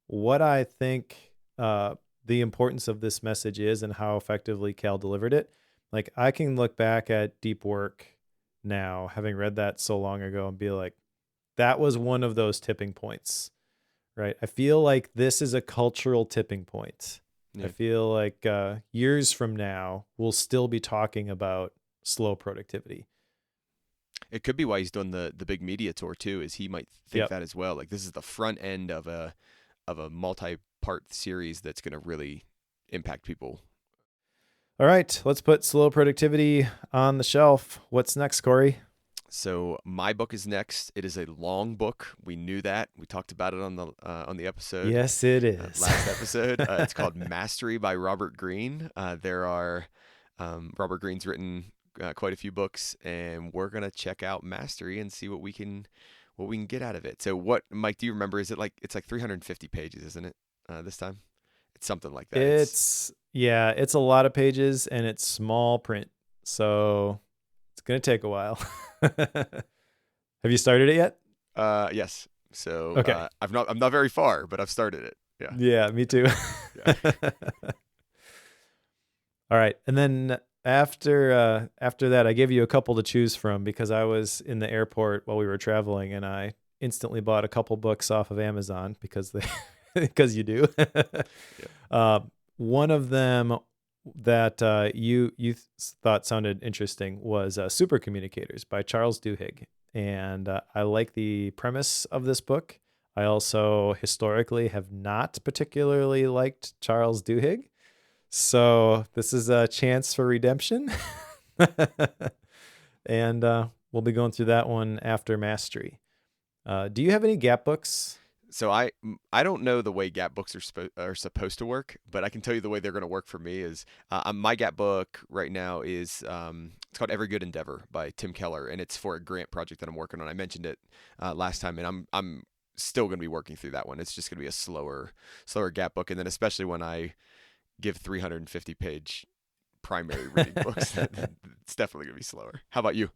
what I think the importance of this message is and how effectively Cal delivered it. Like I can look back at Deep Work now, having read that so long ago, and be like, that was one of those tipping points. Right. I feel like this is a cultural tipping point. Yeah. I feel like years from now, we'll still be talking about slow productivity. It could be why he's doing the big media tour too, is he might think that as well. Like this is the front end of a multi-part series that's going to really impact people. All right, let's put slow productivity on the shelf. What's next, Cory? So my book is next. It is a long book. We knew that. We talked about it on the episode. Yes, it is. Last episode. It's called Mastery by Robert Greene. Robert Greene's written quite a few books, and we're gonna check out Mastery and see what we can get out of it. So what, Mike? Do you remember? It's like 350 pages, isn't it? This time, it's something like that. It's a lot of pages, and it's small print, so it's gonna take a while. Have you started it yet? Yes. So okay. I'm not very far, but I've started it. Yeah. Yeah, me too. All right. And then after that, I gave you a couple to choose from because I was in the airport while we were traveling, and I instantly bought a couple books off of Amazon because you do. One of them that you thought sounded interesting was Super Communicators by Charles Duhigg. And I like the premise of this book. I also historically have not particularly liked Charles Duhigg. So this is a chance for redemption. And we'll be going through that one after Mastery. Do you have any gap books? So I don't know the way gap books are supposed to work, but I can tell you the way they're going to work for me is my gap book right now is it's called Every Good Endeavor by Tim Keller, and it's for a grant project that I'm working on. I mentioned it last time, and I'm still going to be working through that one. It's just going to be a slower gap book, and then especially when I give 350-page primary reading books, it's definitely going to be slower. How about you?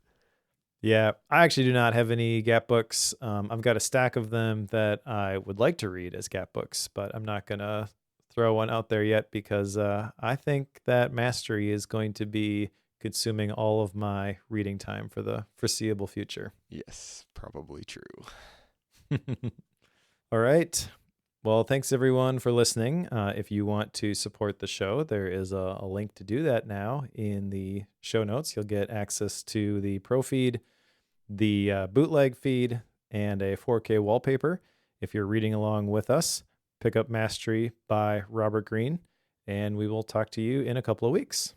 Yeah, I actually do not have any gap books. I've got a stack of them that I would like to read as gap books, but I'm not going to throw one out there yet because I think that Mastery is going to be consuming all of my reading time for the foreseeable future. Yes, probably true. All right. Well, thanks everyone for listening. If you want to support the show, there is a link to do that now in the show notes. You'll get access to the pro feed, the bootleg feed, and a 4K wallpaper. If you're reading along with us, pick up Mastery by Robert Greene, and we will talk to you in a couple of weeks.